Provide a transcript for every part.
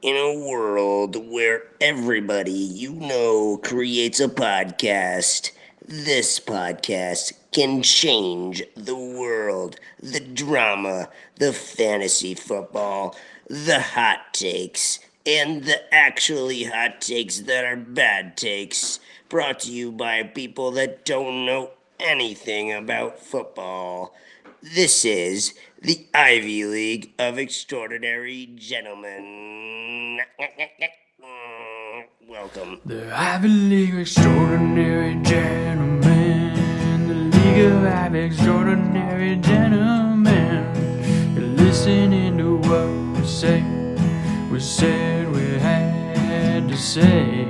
In a world where everybody you know creates a podcast, this podcast can change the world. The drama, the fantasy football, the hot takes, and the actually hot takes that are bad takes. Brought to you by people that don't know anything about football. This is the Ivy League of Extraordinary Gentlemen. Welcome. The Ivy League of Extraordinary Gentlemen. The League of Ivy Extraordinary Gentlemen. You're listening to what we say. We said we had to say.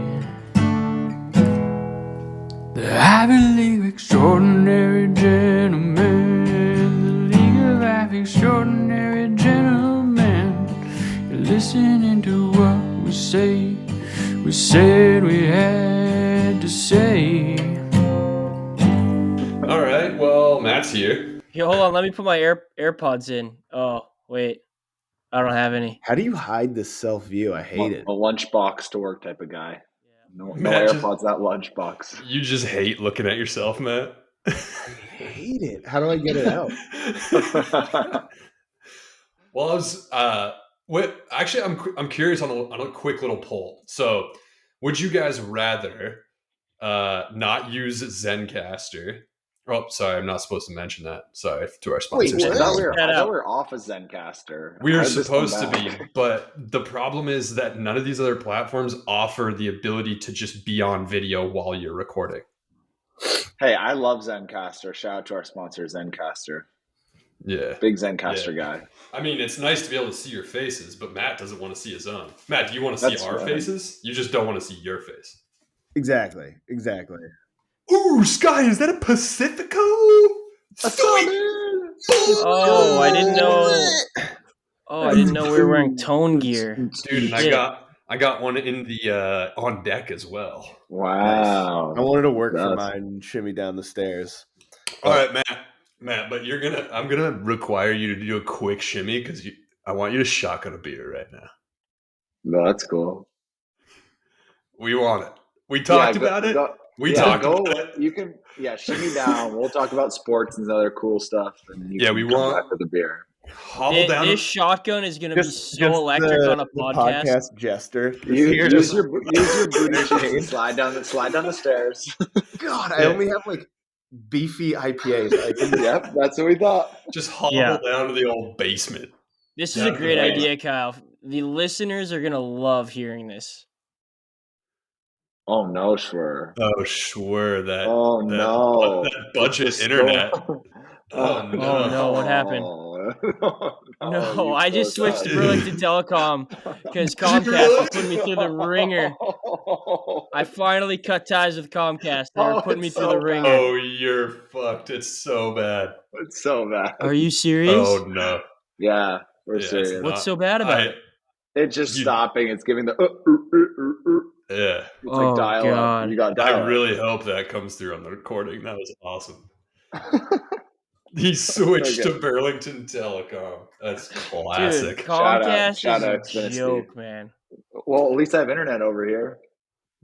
The Ivy League of Extraordinary Gentlemen. The League of Ivy Extraordinary Gentlemen. You're listening to what we say. We said we had to say. All right, well, Matt's here. Here, hold on. Let me put my AirPods in. Oh, wait. I don't have any. How do you hide this self view? I hate it. A lunchbox to work type of guy. No Matt just- AirPods, that lunchbox. You just hate looking at yourself, Matt. I hate it. How do I get it out? Well, I was actually I'm curious on a quick little poll. So, would you guys rather not use Zencaster? Oh, sorry, I'm not supposed to mention that. Sorry to our Wait, sponsors. I thought we Cut out. were off of Zencaster. We How are did this come supposed to be, back? but the problem is that none of these other platforms offer the ability to just be on video while you're recording. Hey, I love Zencaster. Shout out to our sponsor, Zencaster. Yeah. Big Zencaster guy. I mean, it's nice to be able to see your faces, but Matt doesn't want to see his own. Matt, do you want to see That's our right. faces? You just don't want to see your face. Exactly. Ooh, Sky, is that a Pacifico? Oh, I didn't know. Oh, I didn't know we were wearing tone gear. Dude, and Shit. I got one in the on deck as well. Wow. I wanted to work for That's- mine and shimmy down the stairs. All right, Matt, but I'm gonna require you to do a quick shimmy because I want you to shotgun a beer right now. No, that's cool. We want it. We talked about it. We talked about it. You can, shimmy down. We'll talk about sports and other cool stuff. And you Yeah, can we come want- back for the beer. Hobble down. This shotgun is going to be so electric on a the podcast. jester. Use your booty cheeks and slide down the stairs. God, I only have like beefy IPAs. Yep, that's what we thought. Just hobble Yeah. down to the old basement. This is a Yeah. great idea, Kyle. The listeners are going to love hearing this. Oh no, sure. Oh, sure. That budget It's the internet. store. Oh, no. Oh, no, what happened? No, I just switched to Burlington Telecom because Comcast was putting me through the ringer. I finally cut ties with Comcast. They were putting me it's through so the ringer. Oh, you're fucked. It's so bad. It's so bad. Are you serious? Oh, no. Yeah, we're Yeah, it's serious. What's so bad about it? It's just You- stopping. It's giving the. Yeah. It's Oh, like dial God. up. You got I dial really hope that comes through on the recording. That was awesome. He switched to Okay. Burlington Telecom. That's Dude, classic. Comcast Shout out is a Xfinity. joke, man. Well, at least I have internet over here.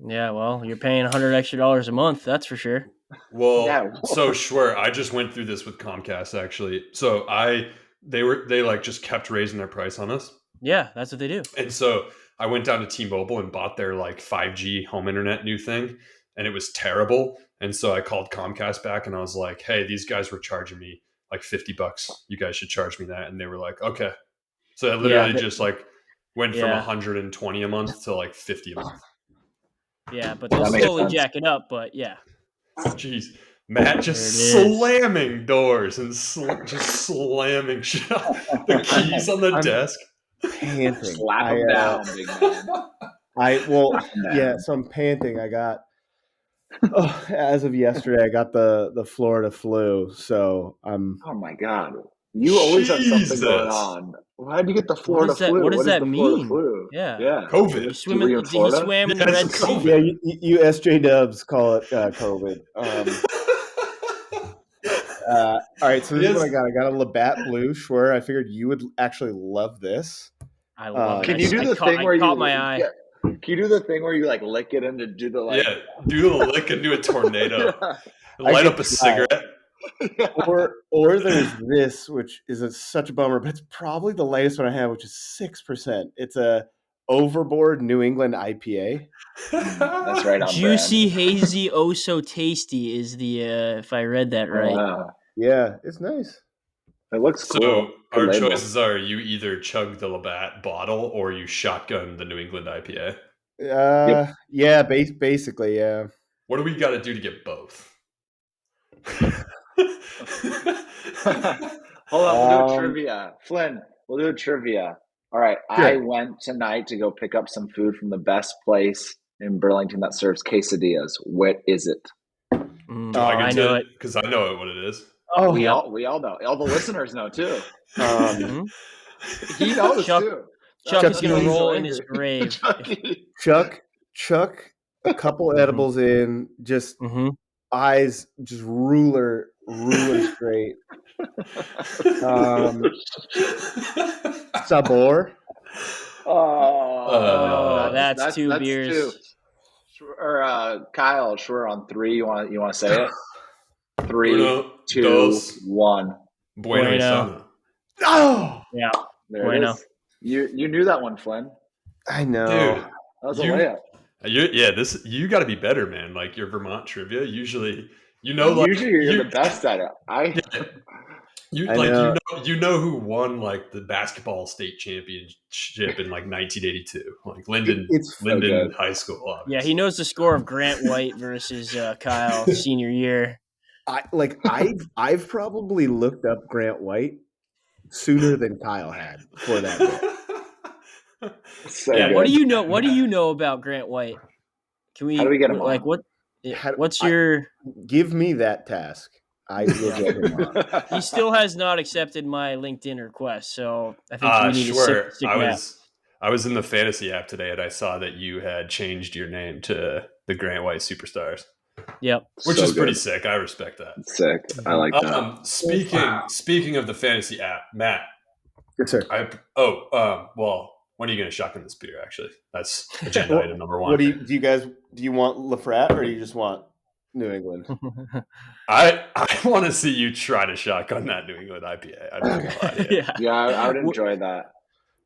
Yeah, well, you're paying $100 extra a month, that's for sure. Well, Yeah. so sure, I just went through this with Comcast actually. So they like just kept raising their price on us. Yeah, that's what they do. And so I went down to T-Mobile and bought their like 5G home internet new thing, and it was terrible. And so I called Comcast back and I was like, "Hey, these guys were charging me like $50. You guys should charge me that." And they were like, "Okay." So I literally Yeah. just like went from Yeah. 120 a month to like 50 a month. Yeah, but they'll That makes slowly sense. jack it up, but yeah. Jeez. Matt just There it is. slamming doors and just slamming shut the keys on the desk. Panting. Slap him down, big man. So I'm panting. I got as of yesterday, I got the Florida flu. So I'm Oh my god. You always have something Jesus. going on. Why did you get the Florida does that- flu? what does is that the Florida mean? Flu? Yeah. Yeah. COVID. You swim in, Were you in did you Florida? swim in the Yes, Red Sea? COVID. yeah. You SJ Dubs call it COVID. All right, so this is what I got. I got a Labatt Blue. Sure, I figured you would actually love this. I love it. Can you do the thing where caught my eye? Yeah, can you do the thing where you like lick it and do the like? Yeah, do the lick and do a tornado. Light up a cigarette. Or there's this, which is such a bummer, but it's probably the latest one I have, which is 6%. It's a Overboard New England IPA. That's right on Juicy, brand. hazy, oh so tasty is the if I read that right. Wow. Yeah, it's nice. It looks So cool. our label. choices are: you either chug the Labatt bottle or you shotgun the New England IPA. Yeah, basically, yeah. What do we got to do to get both? Hold on, we'll do a trivia. Flynn, we'll do a trivia. All right, Sure. I went tonight to go pick up some food from the best place in Burlington that serves quesadillas. What is it? I know it because I know what it is. Oh, we all know. All the listeners know too. Mhm. He knows Chuck- too. Chuck Chuck is going to E's roll so in his grave. Chuck, a couple edibles in, just Mhm. eyes just ruler straight. Sabor. Oh, that's two beers. Or Kyle, sure on 3. You want to say it? 3, Uno, 2, dos. 1. Bueno y Bueno. sano. Oh, Yeah. There Bueno. it is. You knew that one, Flynn. I know. Dude, That was You- a layup. you got to be better, man. Like your Vermont trivia, usually, like, Usually you're the best at it. I you know who won like the basketball state championship in like 1982, like Linden It's so good. High School. Obviously. Yeah, he knows the score of Grant White versus Kyle senior year. I've probably looked up Grant White sooner than Kyle had for that bit. So Yeah, good. What do you know? What do you know about Grant White? Can we? How do we get him like on? what? How- What's I- your? Give me that task. I will get him on. He still has not accepted my LinkedIn request, so I think we need Sure. to stick I was in the fantasy app today and I saw that you had changed your name to the Grant White Superstars, Yep. which So is pretty good. sick. I respect that. Sick. I like that. Speaking of the fantasy app, Matt, Yes, sir. well, when are you going to shotgun this beer? Actually, that's agenda item number 1. What do you want Lafrat or do you just want New England? I want to see you try to shotgun that New England IPA. I'm not gonna lie to you. Yeah. Yeah, I would enjoy that.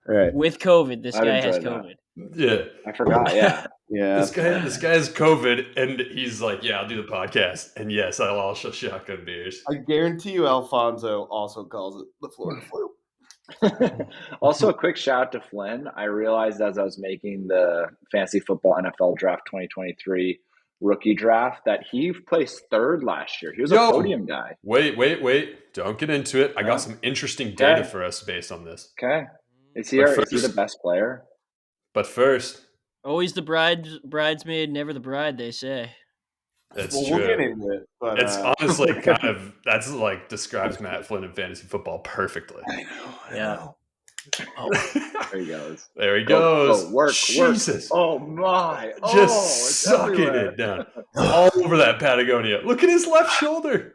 All right. With COVID, this I'd guy has enjoy that. COVID. Yeah. I forgot. Yeah. Yeah. This guy has COVID, and he's like, "Yeah, I'll do the podcast, and yes, I'll also shotgun beers." I guarantee you Alfonso also calls it the Florida flu. Also, a quick shout out to Flynn. I realized as I was making the Fantasy Football NFL Draft 2023 rookie draft that he placed 3rd last year. He was a podium guy. Wait! Don't get into it. I got some interesting data for us based on this. Okay. Is he the best player? But first, Always the bridesmaid, never the bride. They say. that's Well, true. we'll get into it. But, It's honestly kind of that's like describes Matt Flynn in fantasy football perfectly. Yeah. There he goes. There he goes. Oh, work. Jesus. Oh my. Just it's sucking everywhere. it down. All over that Patagonia. Look at his left shoulder.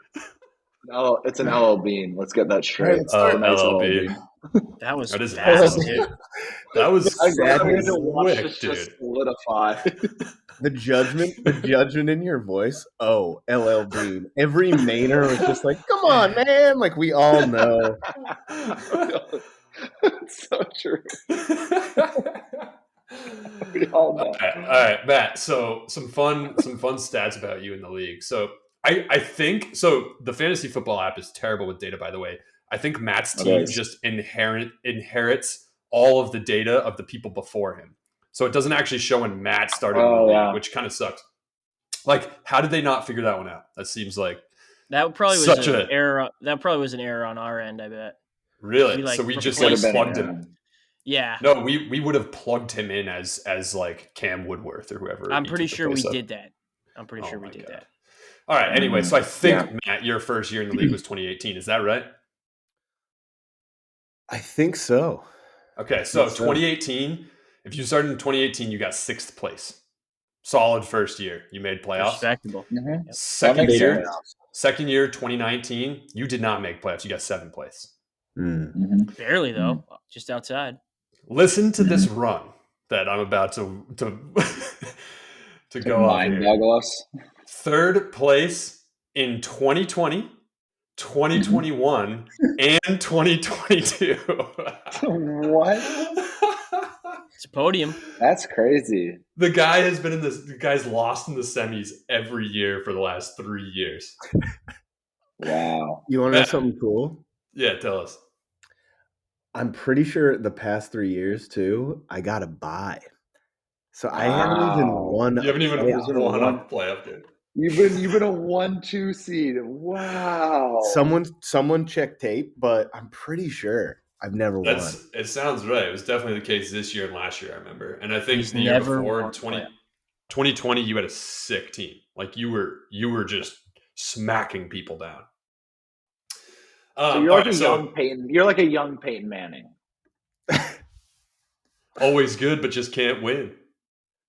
Oh, it's an LL Bean. Let's get that straight. It's Oh, a nice LL LL Bean. Bean. That was That is fast, awesome. dude. That was I had to watch quick, this just dude. solidify. the judgment in your voice. Oh, LL Bean. Every Mainer was just like, come on, man. Like we all know. It's so true. We all know. All right, Matt. So some fun stats about you in the league. So I think so. The fantasy football app is terrible with data, by the way. I think Matt's team is. just inherits all of the data of the people before him. So it doesn't actually show when Matt started in the league, yeah. which kind of sucks. Like, how did they not figure that one out? That seems like That probably was Such an a- error. That probably was an error on our end. I bet. really. We, like, So we just replaced like Could've plugged been, him. Yeah. No, we would have plugged him in as like Cam Woodworth or whoever. I'm he pretty took the sure we place of. did that. I'm pretty Oh sure we my did God. that. All right. Anyway, so I think Yeah. Matt, your first year in the league was 2018. Is that right? I think so. Okay, so Yes, sir. 2018. If you started in 2018, you got 6th place. Solid first year. You made playoffs. Respectable. Second makes year, sense. 2019, you did not make playoffs. You got 7th place. Mm. Barely though, just outside. Listen to this run that I'm about to go off Mind here. boggle us. Third place in 2020, 2021, and 2022. What? It's a podium. That's crazy. The guy has been the guy's lost in the semis every year for the last 3 years. Wow. You want to know something cool? Yeah, tell us. I'm pretty sure the past 3 years too, I got a bye. So I haven't even won. You haven't even won a playoff game. You've been a 1-2 seed. Wow. Someone checked tape, but I'm pretty sure I've never won. It sounds right. It was definitely the case this year and last year, I remember. And I think He's the year never before, won 2020, you had a sick team. Like you were just smacking people down. So you're like young Peyton. You're like a young Peyton Manning. Always good, but just can't win.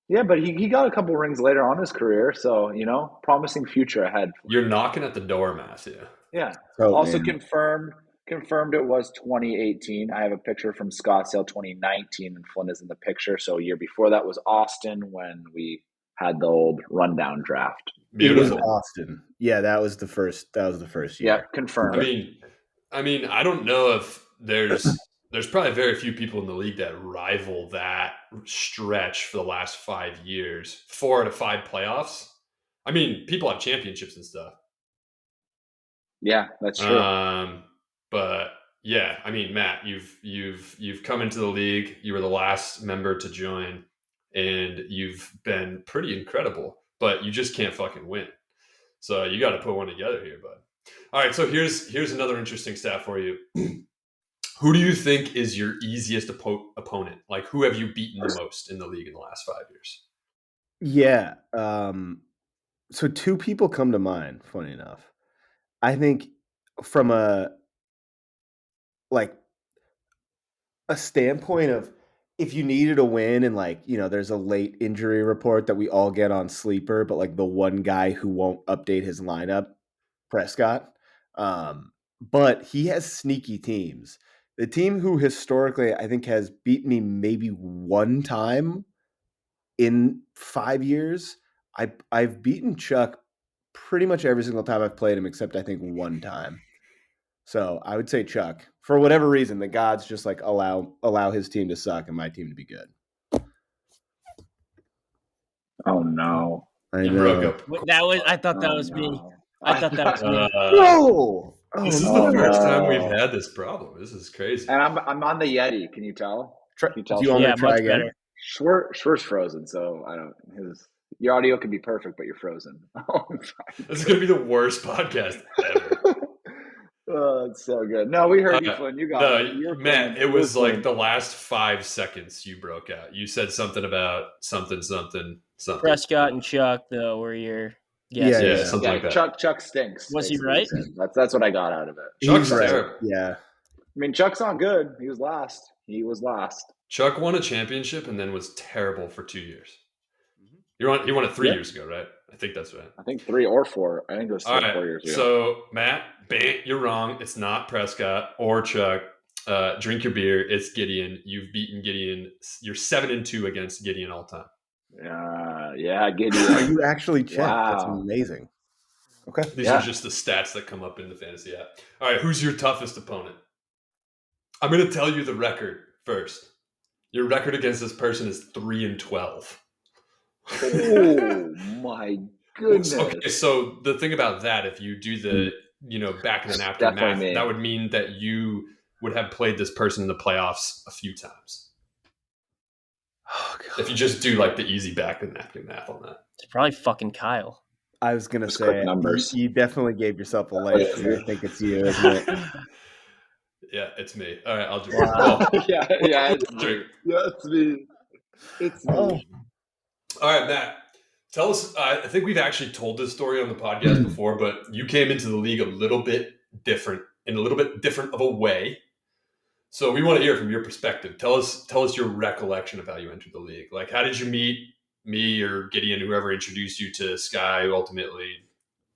Yeah, but he got a couple rings later on in his career, so promising future ahead. You're knocking at the door, Matthew. Yeah. Oh, also man. confirmed it was 2018. I have a picture from Scottsdale 2019, and Flynn is in the picture. So a year before that was Austin when we had the old rundown draft. Beautiful. It was Austin. Yeah, that was the first year. Yeah, confirmed. I mean, I don't know if there's probably very few people in the league that rival that stretch for the last 5 years. 4 out of 5 playoffs. I mean, people have championships and stuff. Yeah, that's true. But yeah, I mean, Matt, you've come into the league. You were the last member to join, and you've been pretty incredible. But you just can't fucking win. So you got to put one together here, bud. All right, so here's another interesting stat for you. Who do you think is your easiest opponent? Like, who have you beaten the most in the league in the last 5 years? Yeah. So 2 people come to mind, funny enough. I think from a standpoint of if you needed a win and there's a late injury report that we all get on Sleeper, but the one guy who won't update his lineup, Prescott. But he has sneaky teams. The team who historically I think has beaten me maybe one time in 5 years, I've beaten Chuck pretty much every single time I've played him, except I think one time. So I would say Chuck. For whatever reason, the gods just allow his team to suck and my team to be good. Oh no! I You know. broke up. I thought that was me. I thought that was me. No! This is the first time we've had this problem. This is crazy. And I'm on the Yeti. Can you tell? Do you want me to try much again? better. Schwer's frozen, so I don't. Your audio could be perfect, but you're frozen. This is gonna be the worst podcast ever. Oh, it's so good. No, we heard you, Flynn. You got it. You're Matt, Flynn. it was You're like Flynn. the last 5 seconds you broke out. You said something about something. Prescott and Chuck, though, were your Yeah, guesses. Yeah, something like that. Chuck stinks. Was he basically, right? That's what I got out of it. Chuck's He's right. terrible. Yeah. I mean, Chuck's not good. He was last. Chuck won a championship and then was terrible for 2 years. He won it 3 years ago, right? I think that's right. I think 3 or 4. I think it was 3 All or right. 4 years ago. So Matt, you're wrong. It's not Prescott or Chuck. Drink your beer. It's Gideon. You've beaten Gideon. You're 7-2 against Gideon all time. Yeah, Gideon. Are you actually checked? That's Wow. amazing. Okay. These are just the stats that come up in the fantasy app. All right, who's your toughest opponent? I'm going to tell you the record first. Your record against this person is 3-12. Oh my goodness. Okay, so the thing about that, if you do the back of the napkin Definitely math, me. that would mean that you would have played this person in the playoffs a few times. Oh, God. If you just do like the easy back of the napkin math on that. It's probably fucking Kyle. I was going to Just quick say, numbers. you definitely gave yourself a leg. I think it's you, isn't it? Yeah, it's me. All right, I'll do it. Wow. Well, yeah, it's me. Yeah, it's me. It's me. Oh. all right, Matt, tell us. I think we've actually told this story on the podcast before, but you came into the league a little bit different, in a little bit different of a way. So we want to hear from your perspective. Tell us your recollection of how you entered the league. Like, how did you meet me or Gideon, whoever introduced you to Sky, who ultimately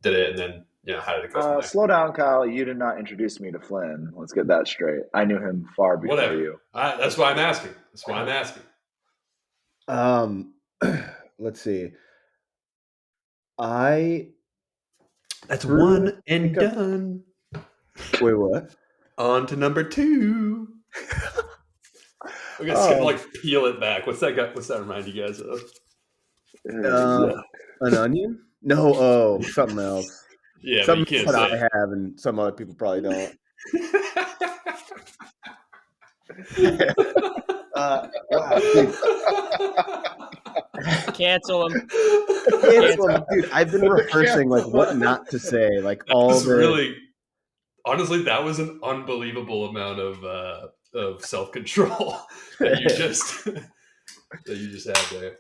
did it, and then how did it go from there? Slow down, Kyle. You did not introduce me to Flynn. Let's get that straight. I knew him far before Whatever. you. That's why I'm asking. Let's see. That's one and done. Wait, what? On to number 2. We're gonna like peel it back. What's that remind you guys of? An onion? No, something else. Yeah, something that I have and some other people probably don't. Cancel him. Dude, I've been rehearsing like what not to say. Like honestly, that was an unbelievable amount of self-control that you just had there.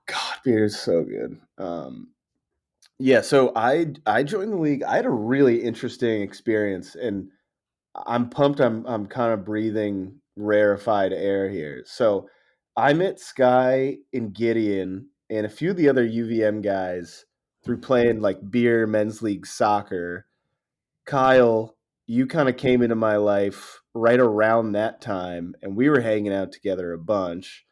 God, beer is so good. Yeah, so I joined the league. I had a really interesting experience, and I'm pumped. I'm kind of breathing rarefied air here. So I met Sky and Gideon and a few of the other UVM guys through playing like beer men's league soccer. Kyle, you kind of came into my life right around that time, and we were hanging out together a bunch.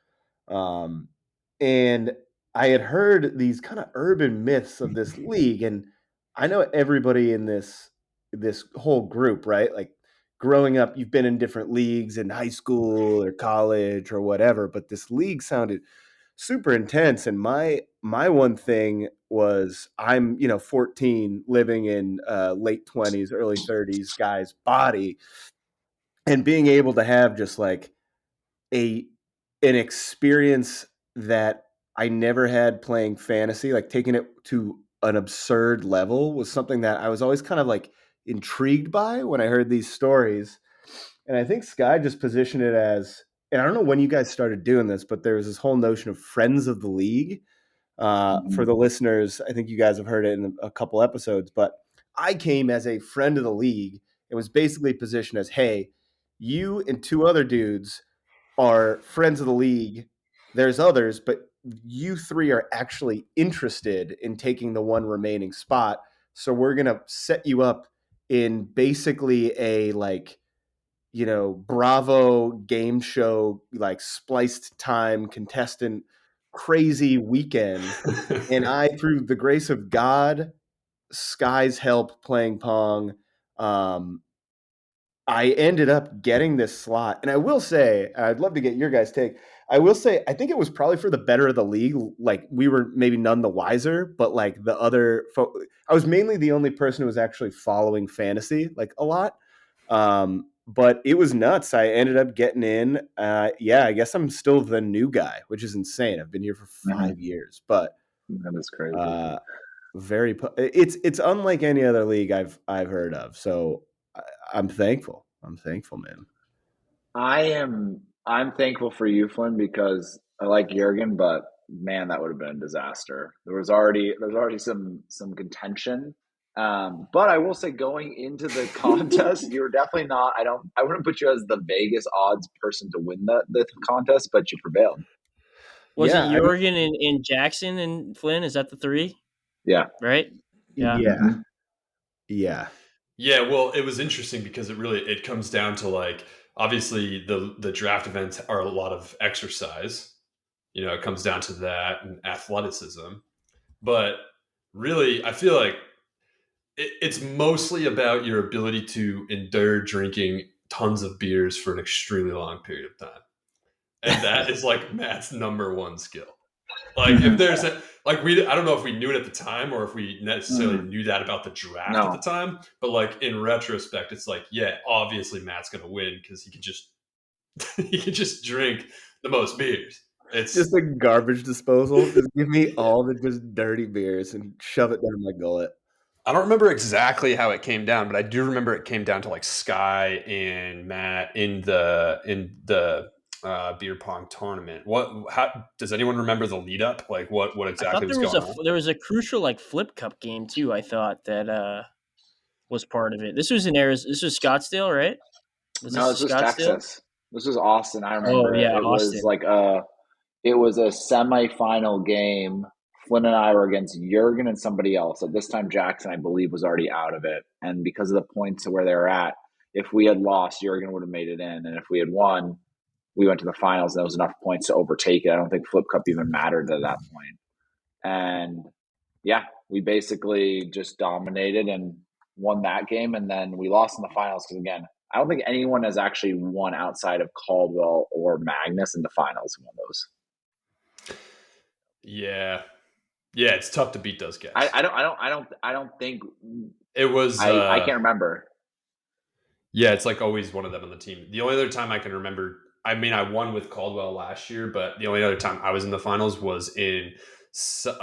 And I had heard these kind of urban myths of this league, and I know everybody in this whole group, right? Like growing up, you've been in different leagues in high school or college or whatever, but this league sounded super intense. And my one thing was I'm 14, living in late 20s, early 30s guy's body, and being able to have just like an experience that I never had playing fantasy, like taking it to an absurd level, was something that I was always kind of like intrigued by when I heard these stories. And I think Sky just positioned it as, and I don't know when you guys started doing this, but there was this whole notion of friends of the league. For the listeners, I think you guys have heard it in a couple episodes, but I came as a friend of the league. It was basically positioned as, hey, you and 2 other dudes are friends of the league. There's others, but you 3 are actually interested in taking the one remaining spot. So we're going to set you up in basically a Bravo game show, like spliced time contestant crazy weekend. And I, through the grace of God, Sky's help playing Pong, I ended up getting this slot. And I will say, I'd love to get your guys' take. I will say, I think it was probably for the better of the league. Like, we were maybe none the wiser, but like the other I was mainly the only person who was actually following fantasy like a lot. But it was nuts. I ended up getting in. Yeah, I guess I'm still the new guy, which is insane. I've been here for 5 years, but that is crazy. It's unlike any other league I've heard of. So I'm thankful. I'm thankful, man. I'm thankful for you, Flynn, because I like Jurgen, but man, that would have been a disaster. There's already some contention. But I will say, going into the contest, you were definitely not. I wouldn't put you as the Vegas odds person to win the contest, but you prevailed. Was it Jurgen and Jackson and Flynn? Is that the 3? Yeah. Right? Yeah. Yeah. Yeah, well, it was interesting because it comes down to like, obviously the draft events are a lot of exercise. It comes down to that and athleticism. But really, I feel like it's mostly about your ability to endure drinking tons of beers for an extremely long period of time. And that is like Matt's number one skill. Like if there's I don't know if we knew it at the time or if we necessarily knew that about the draft at the time, but like in retrospect, it's like, yeah, obviously Matt's going to win because he could just drink the most beers. It's just a garbage disposal. Just give me all the just dirty beers and shove it down my gullet. I don't remember exactly how it came down, but I do remember it came down to like Sky and Matt in the beer pong tournament. How does anyone remember the lead up? Like what exactly was going on? There was a crucial like flip cup game too. I thought that was part of it. This was in Arizona. This was Scottsdale, right? This was Texas. This was Austin. I remember. Oh yeah, it Austin. Was like it was a semifinal game Flynn and I were against Jurgen and somebody else. At this time, Jackson, I believe, was already out of it. And because of the points to where they were at, if we had lost, Jurgen would have made it in. And if we had won, we went to the finals. And there was enough points to overtake it. I don't think Flip Cup even mattered at that point. And yeah, we basically just dominated and won that game. And then we lost in the finals because, again, I don't think anyone has actually won outside of Caldwell or Magnus in the finals in one of those. Yeah, it's tough to beat those guys. I don't think it was. I can't remember. Yeah, it's like always one of them on the team. The only other time I can remember, I mean, I won with Caldwell last year, but the only other time I was in the finals was in Sun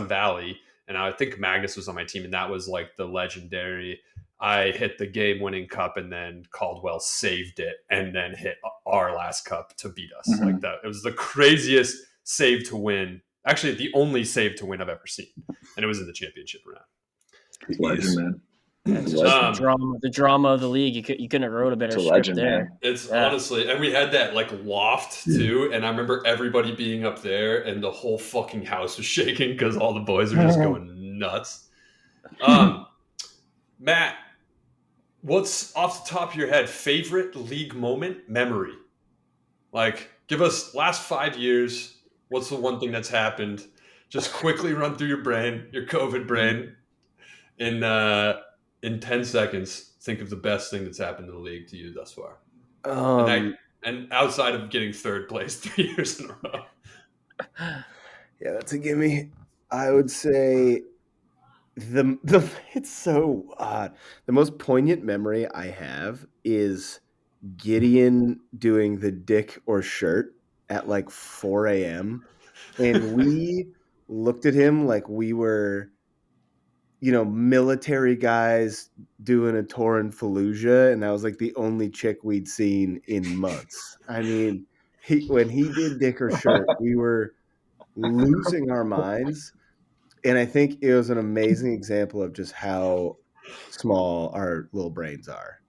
Valley, and I think Magnus was on my team, and that was like the legendary. I hit the game-winning cup, and then Caldwell saved it, and then hit our last cup to beat us like that. It was the craziest save to win. Actually, the only save to win I've ever seen, and it was in the championship round. He's legend, man. It's just the drama of the league. You couldn't have wrote a better script legend, there. Man. It's honestly, and we had that like loft too, and I remember everybody being up there, and the whole fucking house was shaking because all the boys were just going nuts. Matt, what's off the top of your head favorite league moment memory? Like, give us last 5 years. What's the one thing that's happened? Just quickly run through your brain, your COVID brain, in 10 seconds. Think of the best thing that's happened to the league to you thus far. And outside of getting third place 3 years in a row. Yeah, that's a gimme. I would say the it's so odd. The most poignant memory I have is Gideon doing the dick or shirt at like 4 a.m. And we looked at him like we were, military guys doing a tour in Fallujah, and that was like the only chick we'd seen in months. I mean, when he did dick or shirt, we were losing our minds. And I think it was an amazing example of just how small our little brains are.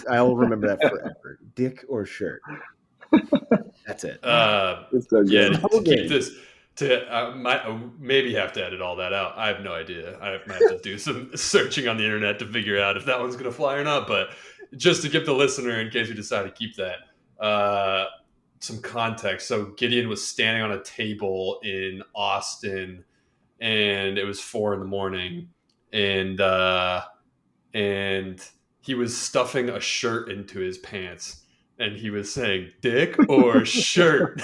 I'll remember that forever. Dick or shirt. That's it. To keep this, maybe have to edit all that out. I have no idea. I might have to do some searching on the internet to figure out if that one's going to fly or not. But just to give the listener, in case we decide to keep that, some context. So Gideon was standing on a table in Austin, and it was 4 a.m, and he was stuffing a shirt into his pants, and he was saying "dick" or "shirt,"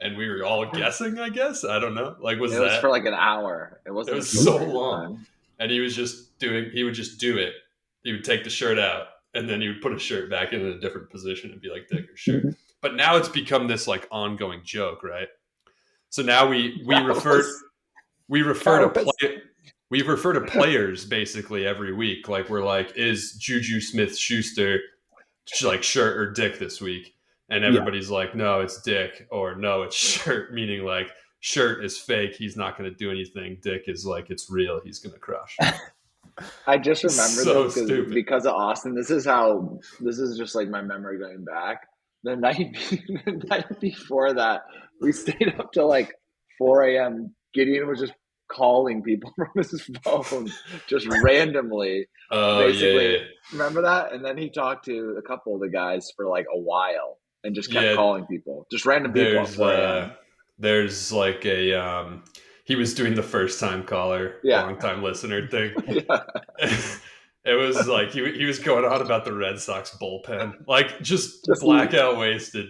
and we were all guessing. I guess I don't know. Like, it was for like an hour. It wasn't. It was so long, and he would just do it. He would take the shirt out, and then he would put a shirt back in a different position and be like "dick" or "shirt." But now it's become this like ongoing joke, right? So now we refer to players basically every week. Like, we're like, is Juju Smith-Schuster like shirt or dick this week? And everybody's like, no, it's dick, or no, it's shirt, meaning like shirt is fake. He's not going to do anything. Dick is like, it's real. He's going to crush. I just remember because of Austin. This is just like my memory going back. The night before that, we stayed up till like 4 a.m. Gideon was just calling people from his phone just randomly. Basically. Yeah. Remember that? And then he talked to a couple of the guys for like a while and just kept calling people, just random people. There's like he was doing the first time caller, long time listener thing. It was like he was going on about the Red Sox bullpen, like just blackout wasted,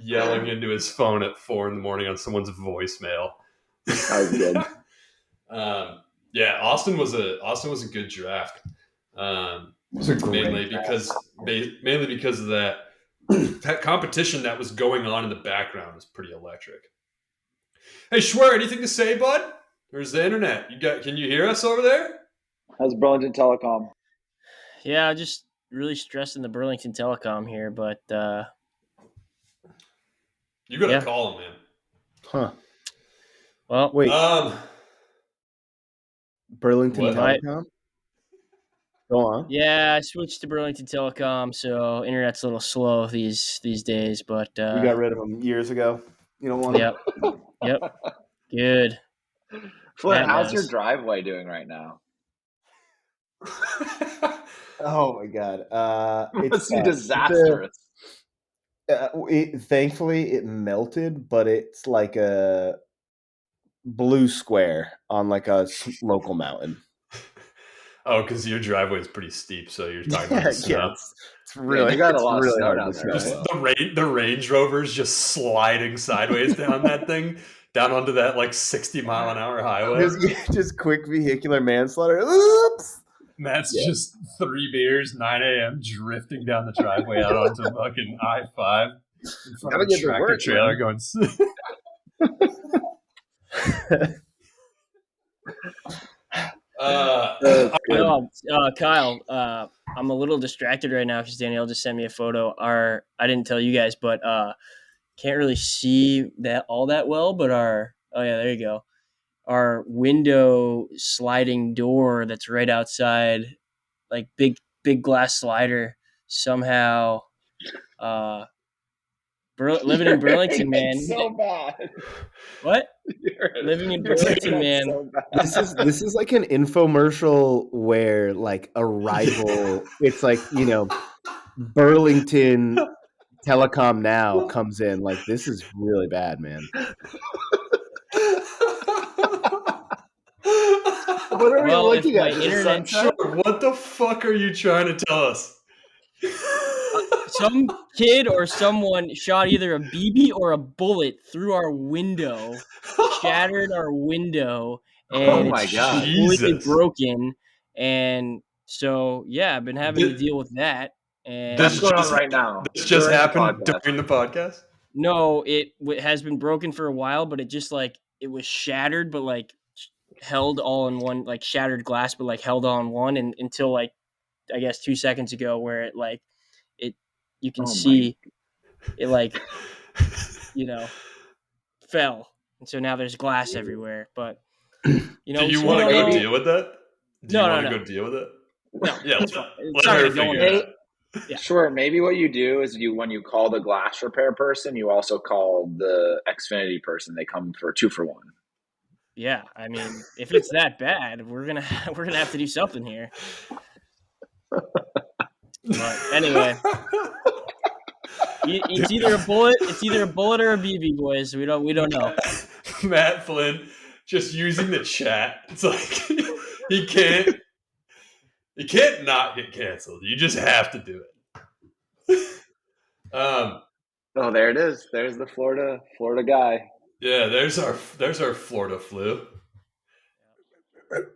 yelling into his phone at 4 a.m. on someone's voicemail. That was good. Austin was a good draft. Mainly because of that competition that was going on in the background was pretty electric. Hey, Schwer, anything to say, bud? Where's the internet? Can you hear us over there? How's Burlington Telecom? Yeah, just really stressing the Burlington Telecom here, but you gotta call him, man. Huh. Well, wait. Burlington Telecom? Go on. Yeah, I switched to Burlington Telecom, so internet's a little slow these days, but we got rid of them years ago. You don't want them. Yep. Good. Flynn, That how's your knows. driveway doing right now? Oh my god, it's Must be bad. disastrous. Thankfully, it melted, but it's like a blue square on like a local mountain. Oh, because your driveway is pretty steep, so you're talking about the snow. Yeah, it's really, you got a it's lot of really snow hard down to there, snow. right? The Range Rover's just sliding sideways down that thing, down onto that like 60-mile-an-hour highway. Just quick vehicular manslaughter. Oops. Matt's just 3 beers, 9 a.m. drifting down the driveway out onto fucking I-5 in front of a tractor trailer going. Kyle, I'm a little distracted right now because Danielle just sent me a photo. I didn't tell you guys, but can't really see that all that well. But there you go. Our window sliding door that's right outside, like big glass slider, somehow. Living in Burlington, man. So bad. What? Living in Burlington, man. So this is like an infomercial where like a rival. It's like Burlington Telecom Now comes in. Like this is really bad, man. What are we looking at? What the fuck are you trying to tell us? Some kid or someone shot either a BB or a bullet through our window, shattered our window, and it's completely broken. And so, yeah, I've been having to deal with that. And what's going on right now? This just happened during the podcast? No, it has been broken for a while, but it just like it was shattered, but like held all in one, like shattered glass, but like held all in one, and until like I guess 2 seconds ago, where it like you can see it like fell, and so now there's glass everywhere. But do you want to go deal with that? Do you want to go deal with it? No, yeah, it's fine. Let her figure it out. Yeah. Sure. Maybe what you do is when you call the glass repair person, you also call the Xfinity person. They come for 2 for 1. Yeah, I mean, if it's that bad, we're gonna have to do something here. But anyway, it's either a bullet or a BB, boys. We don't know. Matt Flynn just using the chat. It's like he can't not get canceled. You just have to do it. Oh, there it is. There's the Florida guy. Yeah, there's our Florida flu.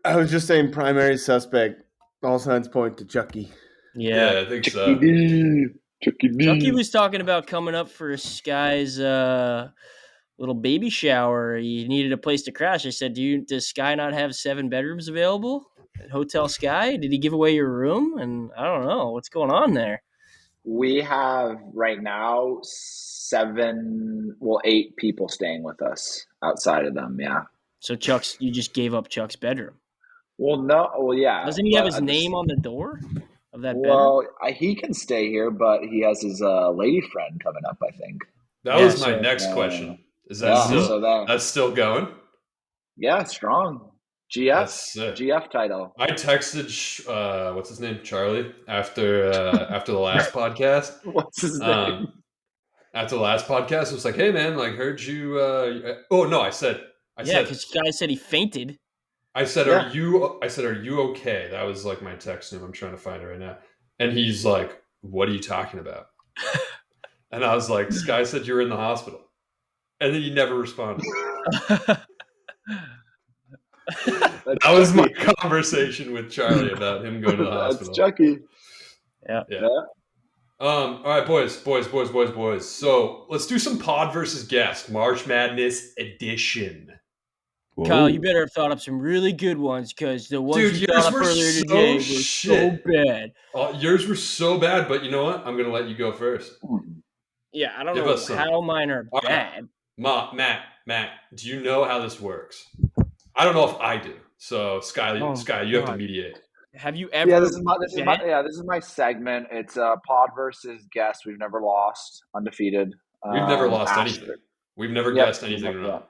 I was just saying, primary suspect. All signs point to Chucky. Yeah, I think so. Chucky was talking about coming up for Sky's little baby shower. He needed a place to crash. I said, does Sky not have 7 bedrooms available at Hotel Sky? Did he give away your room? And I don't know. What's going on there? We have right now 8 people staying with us outside of them. Yeah. So you just gave up Chuck's bedroom. Well, no. Well, yeah. Doesn't he have his name on the door of that bedroom? Well, he can stay here, but he has his lady friend coming up, I think. That was my next question. Is that that's still going? Yeah, strong. GF title. I texted what's his name, Charlie, after the last podcast. What's his name? After the last podcast, it was like, hey man, like heard you. I said, because Guy said he fainted. I said, are you okay? That was like my text to him. I'm trying to find it right now, and he's like, what are you talking about? And I was like, Sky said you were in the hospital, and then he never responded. That was my conversation with Charlie about him going to the hospital. That's Chucky. Yeah. All right, boys. So let's do some pod versus guest, March Madness edition. Whoa. Kyle, you better have thought up some really good ones because the ones you thought up earlier today were so bad. Yours were so bad, but you know what? I'm going to let you go first. Yeah, I don't know how mine are bad. Matt, do you know how this works? I don't know if I do. So, Sky, you have to mediate. Have you ever? Yeah, this is my segment. It's pod versus guest. We've never lost, undefeated. We've never lost anything. We've never guessed anything wrong.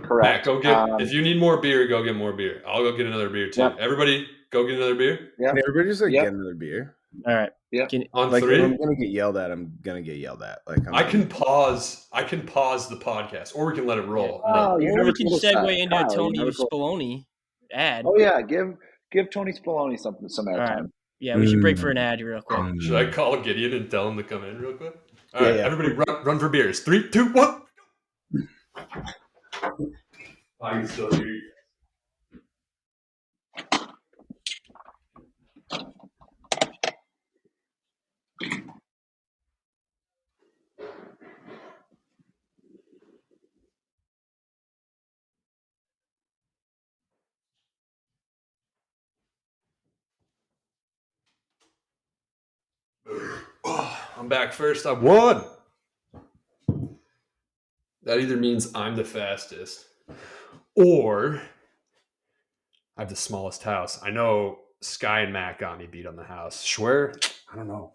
Correct. Matt, go get. If you need more beer, go get more beer. I'll go get another beer too. Yep. Everybody, go get another beer. Yeah. Can everybody just Yep. get another beer? All right. Yeah. On Like, if 3. I'm gonna get yelled at, I'm gonna get yelled at. Like, I can pause the podcast, or we can let it roll. Oh, you Or never we can told us segue that. into a Kyle, you Tony never told- Spallone ad. Oh yeah, give Tony Spallone some airtime. Yeah, we should break for an ad real quick. Should I call Gideon and tell him to come in real quick? All right, Yeah. everybody, run for beers. 3, 2, 1. I can still hear you. I'm back first. I won. That either means I'm the fastest or I have the smallest house. I know Sky and Matt got me beat on the house. Schwer, I don't know.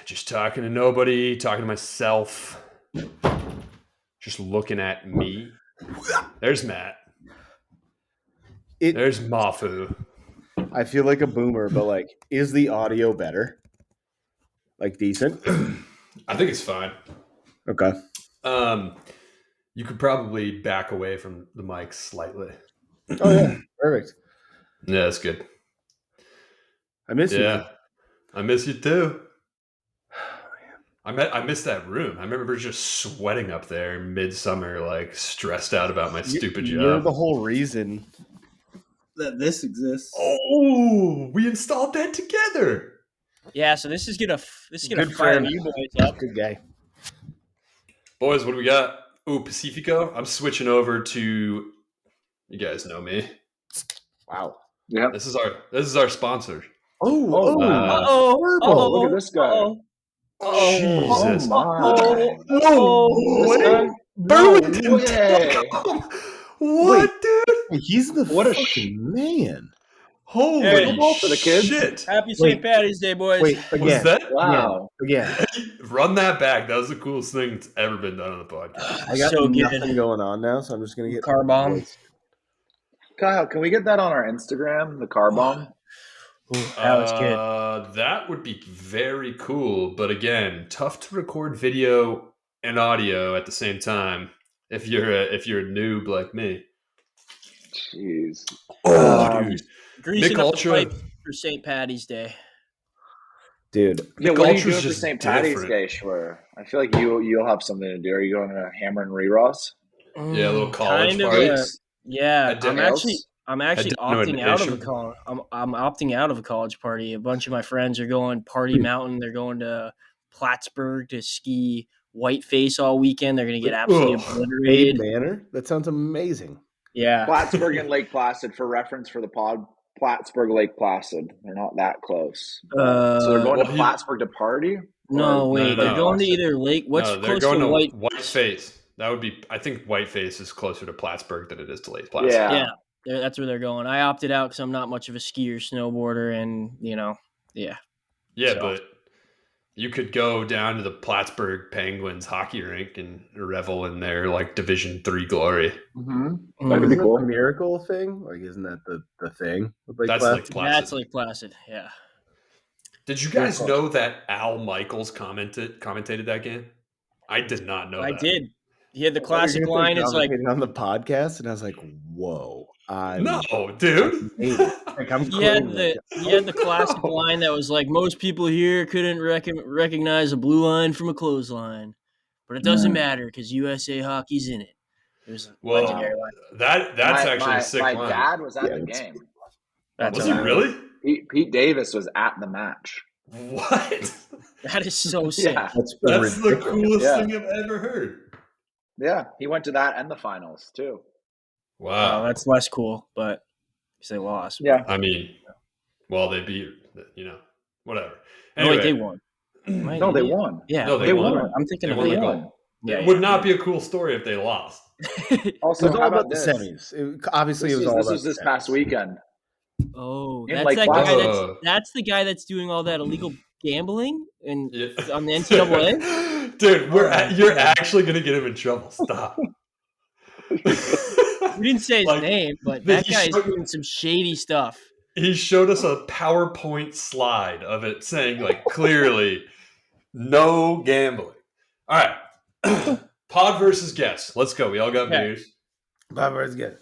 Just talking to nobody, talking to myself, just looking at me. There's Matt. There's Mafu. I feel like a boomer, but like, is the audio better? Like, decent? I think it's fine. Okay. You could probably back away from the mic slightly. Oh yeah, perfect. Yeah, that's good. I miss you. Yeah, I miss you too. I miss that room. I remember just sweating up there midsummer, like stressed out about my stupid job. You're the whole reason that this exists. Oh, we installed that together. Yeah, so this is gonna Good fire friend. you boys up. Good guy. Boys, what do we got? Ooh, Pacifico. I'm switching over to. You guys know me. Wow. Yeah. This is our sponsor. Oh, Look at this guy. Jesus. This guy? Burlington.com. What, dude? he's the What a fucking man. Holy Football for the kids. shit. Happy St. Patty's Day, boys. Wait, Was again. that? Wow. Again. Run that back. That was the coolest thing that's ever been done on the podcast. I got So good. nothing going on now, so I'm just gonna get Car bomb. Kyle, can we get that on our Instagram? The car bomb. That was good. That would be very cool, but again, tough to record video and audio at the same time if you're a noob like me. Jeez. Oh, dude. Greasing Nick up Ultra- the pipe for St. Patty's Day. Dude. Yeah, Nick what are you Ultra's doing for just St. Patty's different. Day, Schwer? I feel like you'll have something to do. Are you going to Hammer and Re-Ross? Yeah, a little college Kind of party. Yeah, At I'm Dale's? actually no opting out of a admission. college. I'm opting out of a college party. A bunch of my friends are going Party Mountain. They're going to Plattsburgh to ski Whiteface all weekend. They're going to get absolutely Ugh. obliterated. Manor? That sounds amazing. Yeah, Plattsburgh and Lake Placid, for reference for the pod. Plattsburgh, Lake Placid. They're not that close. So they're going well, to he- Plattsburgh to party? no, wait, no, they're going to Placid? either Lake. What's No, they're close going to to White? Whiteface. That would be. I think Whiteface is closer to Plattsburgh than it is to Lake Placid. Yeah. Yeah, that's where they're going. I opted out because I'm not much of a skier, snowboarder, and yeah. Yeah, So- but you could go down to the Plattsburgh Penguins hockey rink and revel in their like Division III glory. Mm-hmm. Mm, That'd be Isn't cool. that the miracle thing? Like, isn't that the thing? with Lake That's Placid? Lake Placid. That's Lake Placid. Yeah. Did you guys know that Al Michaels commentated that game? I did not know I that. did. He had the I thought classic you were gonna line. say It's like commentating on the podcast, and I was like, "Whoa, No, dude. Like, I'm he had quitting, the classic line that was like, most people here couldn't recognize a blue line from a clothesline, but it doesn't matter because USA Hockey's in it. It was a Well, legendary line. That's actually a sick my line. dad was at Yeah, the it's- game. That's Was he hilarious. really? Pete Davis was at the match. What? That is so sick. Yeah. That's That's the ridiculous. coolest Yeah. thing I've ever heard. Yeah, he went to that and the finals too. Wow. That's less cool, but because they lost. Yeah. I mean, well, they beat, whatever. No, Anyway, wait, they won. No, they won. Yeah, No, they won. I'm thinking They of won they the won. gold. Yeah, it yeah. would not be a cool story if they lost. Also, It was all how about the this? semis. Obviously, it was all This about was the this past semis. weekend. Oh, In that's Lake that guy. Placid. That's the guy that's doing all that illegal gambling and Yeah. on the NCAA. Dude, you're actually gonna get him in trouble. Stop. We didn't say his name, but that guy is doing some shady stuff. He showed us a PowerPoint slide of it saying, like, clearly, no gambling. All right. Pod versus guess. Let's go. We all got beers. Pod versus guess.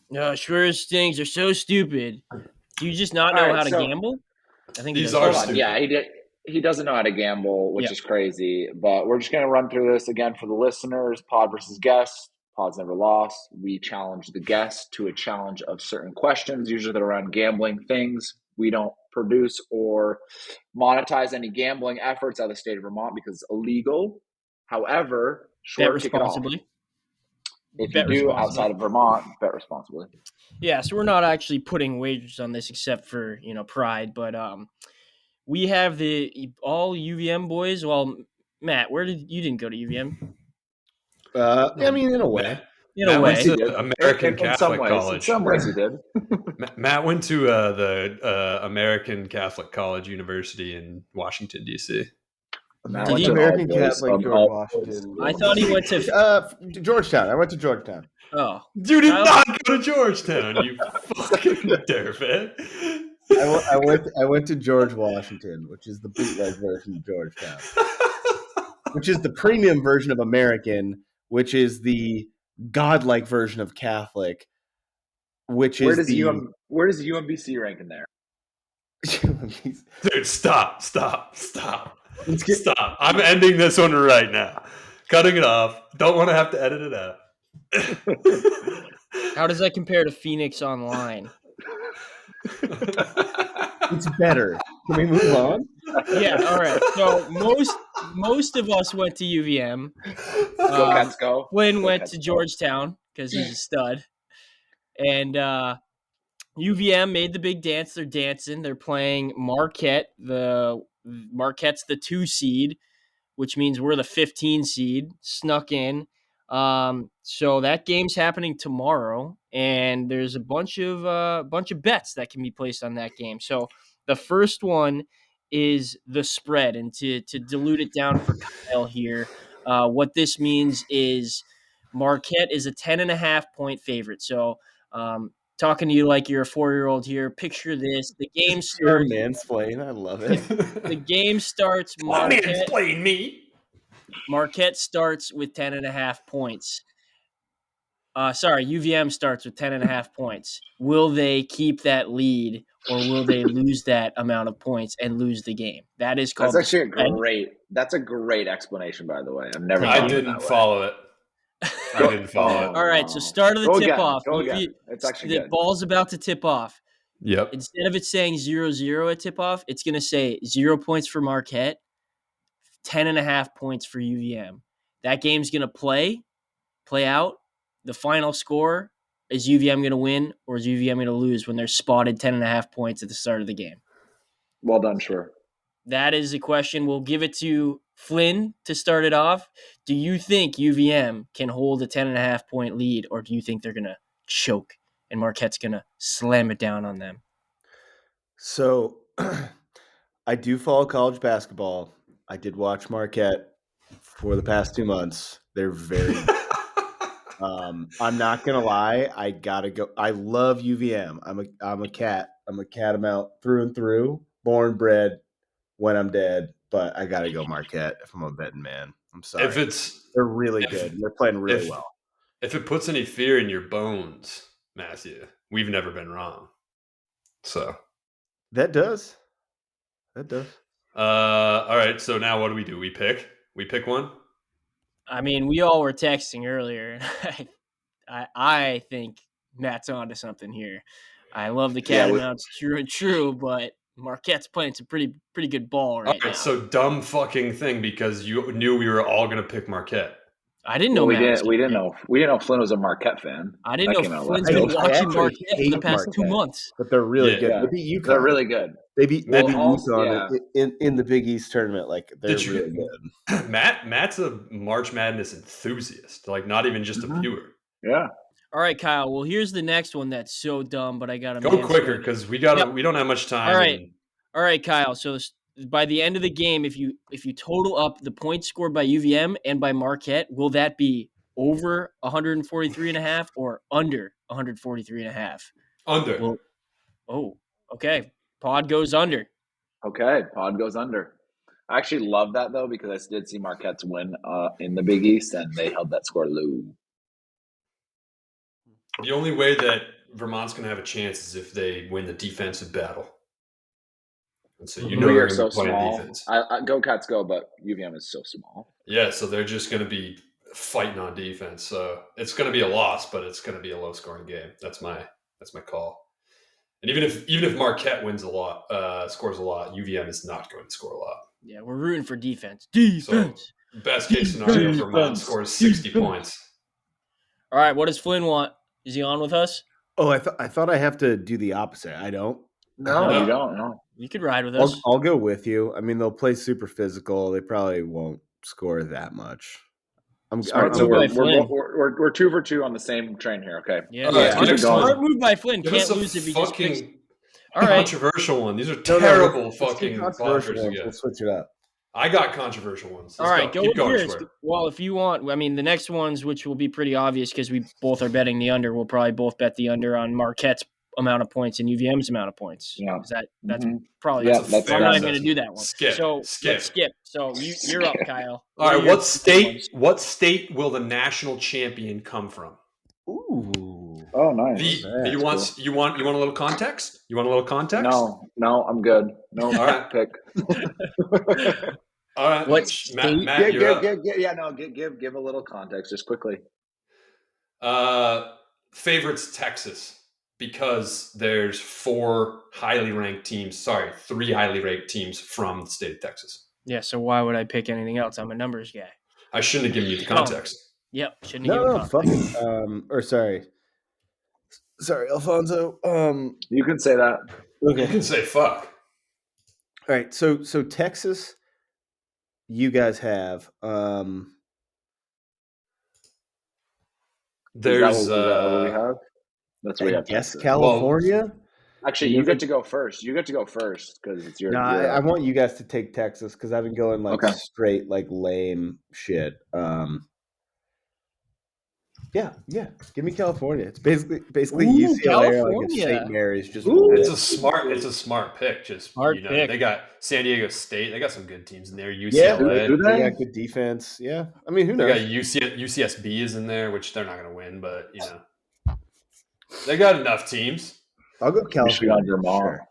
No, Schwer's things are so stupid. Do you just not know how to gamble? I think these are stupid. Yeah, he doesn't know how to gamble, which is crazy. But we're just going to run through this again for the listeners. Pod versus guest. Pod's never lost. We challenge the guest to a challenge of certain questions, usually they're around gambling things. We don't produce or monetize any gambling efforts out of the state of Vermont because it's illegal. However, bet responsibly. If you do outside of Vermont, bet responsibly. Yeah, so we're not actually putting wagers on this except for, pride, but we have all UVM boys. Well, Matt, you didn't go to UVM? I mean, in a way. Matt went to American Catholic College. In some ways, he did. Matt went to the American Catholic College University in Washington, D.C. Did he American Catholic George Washington? I thought he went to Georgetown. I went to Georgetown. Oh, you did not go to Georgetown, you fucking derphead. I went to George Washington, which is the bootleg version of Georgetown, which is the premium version of American, which is the godlike version of Catholic, which where does UMBC rank in there? Dude, stop. I'm ending this one right now. Cutting it off. Don't want to have to edit it out. How does that compare to Phoenix Online? It's better. Can we move on? Yeah, all right. So most of us went to UVM. Go Cats, go. Flynn went to Georgetown because he's a stud. And UVM made the big dance. They're dancing. They're playing Marquette. Marquette's the 2 seed, which means we're the 15 seed, snuck in. So that game's happening tomorrow, and there's a bunch of bets that can be placed on that game. So the first one is the spread, and to dilute it down for Kyle here, what this means is Marquette is a 10.5 point favorite. So talking to you like you're a 4-year-old here. Picture this: the game starts. You're mansplain. I love it. The game starts. Mansplain me. Marquette starts with 10.5 points. UVM starts with 10.5 points. Will they keep that lead, or will they lose that amount of points and lose the game? That is called. That's actually a great explanation, by the way. I didn't follow it. All right, so start of the tip-off. It's actually the ball's about to tip off. Yep. Instead of it saying 0-0 at tip-off, it's going to say 0 points for Marquette, 10.5 points for UVM. That game's going to play out. The final score, is UVM going to win or is UVM going to lose when they're spotted 10.5 points at the start of the game? Well done, sure. That is a question. We'll give it to Flynn to start it off. Do you think UVM can hold a 10.5 point lead, or do you think they're going to choke and Marquette's going to slam it down on them? So I do follow college basketball. I did watch Marquette for the past 2 months. They're very I'm not gonna lie. I gotta go. I love UVM. I'm a cat. I'm a catamount through and through. Born, bred. When I'm dead, but I gotta go Marquette if I'm a betting man. I'm sorry. They're really good. They're playing really well. If it puts any fear in your bones, Matthew, we've never been wrong. So that does. All right. So now what do? We pick one. I mean, we all were texting earlier. I think Matt's onto something here. I love the Catamounts, true, but Marquette's playing some pretty good ball right now. So dumb fucking thing because you knew we were all gonna pick Marquette. I didn't know. We didn't know Flynn was a Marquette fan. I didn't know Flynn's been watching Marquette for the past 2 months. But they're really good. Yeah. They beat UConn. They're really good. They beat UConn in the Big East tournament. Like they're really good. Matt's a March Madness enthusiast. Like not even just a viewer. Yeah. All right, Kyle. Well, here's the next one that's so dumb, but I got to go quicker because we don't have much time. All right, Kyle. So by the end of the game, if you total up the points scored by UVM and by Marquette, will that be over 143.5 or under 143.5? Under. Well, okay. Pod goes under. Okay, pod goes under. I actually love that though because I did see Marquette's win in the Big East and they held that score low. The only way that Vermont's going to have a chance is if they win the defensive battle. And so we they're are so play small. defense. I go Cats go, but UVM is so small. Yeah, so they're just going to be fighting on defense. So it's going to be a loss, but it's going to be a low-scoring game. That's my call. And even if Marquette wins a lot, scores a lot, UVM is not going to score a lot. Yeah, we're rooting for defense. Defense. So best case scenario, Vermont scores 60 points. All right, what does Flynn want? Is he on with us? Oh, I thought I have to do the opposite. I don't. No, No. you don't. No. You could ride with us. I'll go with you. I mean, they'll play super physical. They probably won't score that much. Smart So move by we're Flynn. 2 for 2 on the same train here. Okay. Yeah, All right, smart move by Flynn. Give Can't us a lose if he just picks. fucking All right. controversial one. These are terrible fucking controversial blockers ones. again. We'll switch it up. I got controversial ones. All Let's right, go Keep with going, yours. Square. Well, if you want, I mean, the next ones, which will be pretty obvious because we both are betting the under, we'll probably both bet the under on Marquette's amount of points and UVM's amount of points. Yeah. That's Mhm. probably Yeah, that's that's I'm fair not even going to assessment. do that one. Skip, So skip. let's skip. So you're up, Kyle. All right, are your what state? ones? What state will the national champion come from? Ooh. Oh, nice. You want a little context? You want a little context? No, I'm good. No, All right. pick. All right. What Matt, state? Matt, you're up. Give a little context just quickly. Favorites Texas because there's 3 highly ranked teams from the state of Texas. Yeah. So why would I pick anything else? I'm a numbers guy. I shouldn't have given you the context. Yep. Shouldn't have No, given fuck context. it. Sorry, Alfonso. You can say that. You Okay. can say fuck. All right. So Texas, you guys have. There's is that what we have? That's what we I have. guess Texas. California. Actually, you get to go first. You get to go first because it's your. No, I want you guys to take Texas because I've been going like Okay. straight like lame shit. Yeah. Give me California. It's basically Ooh, UCLA or like a California. St. Mary's. Just it's a smart pick. Just Smart pick. They got San Diego State. They got some good teams in there. yeah, UCLA. do they they? got good defense. Yeah, I mean, who They got knows? UCSB is in there, which they're not going to win, but they got enough teams. I'll go Michigan California. on your mom. Sure.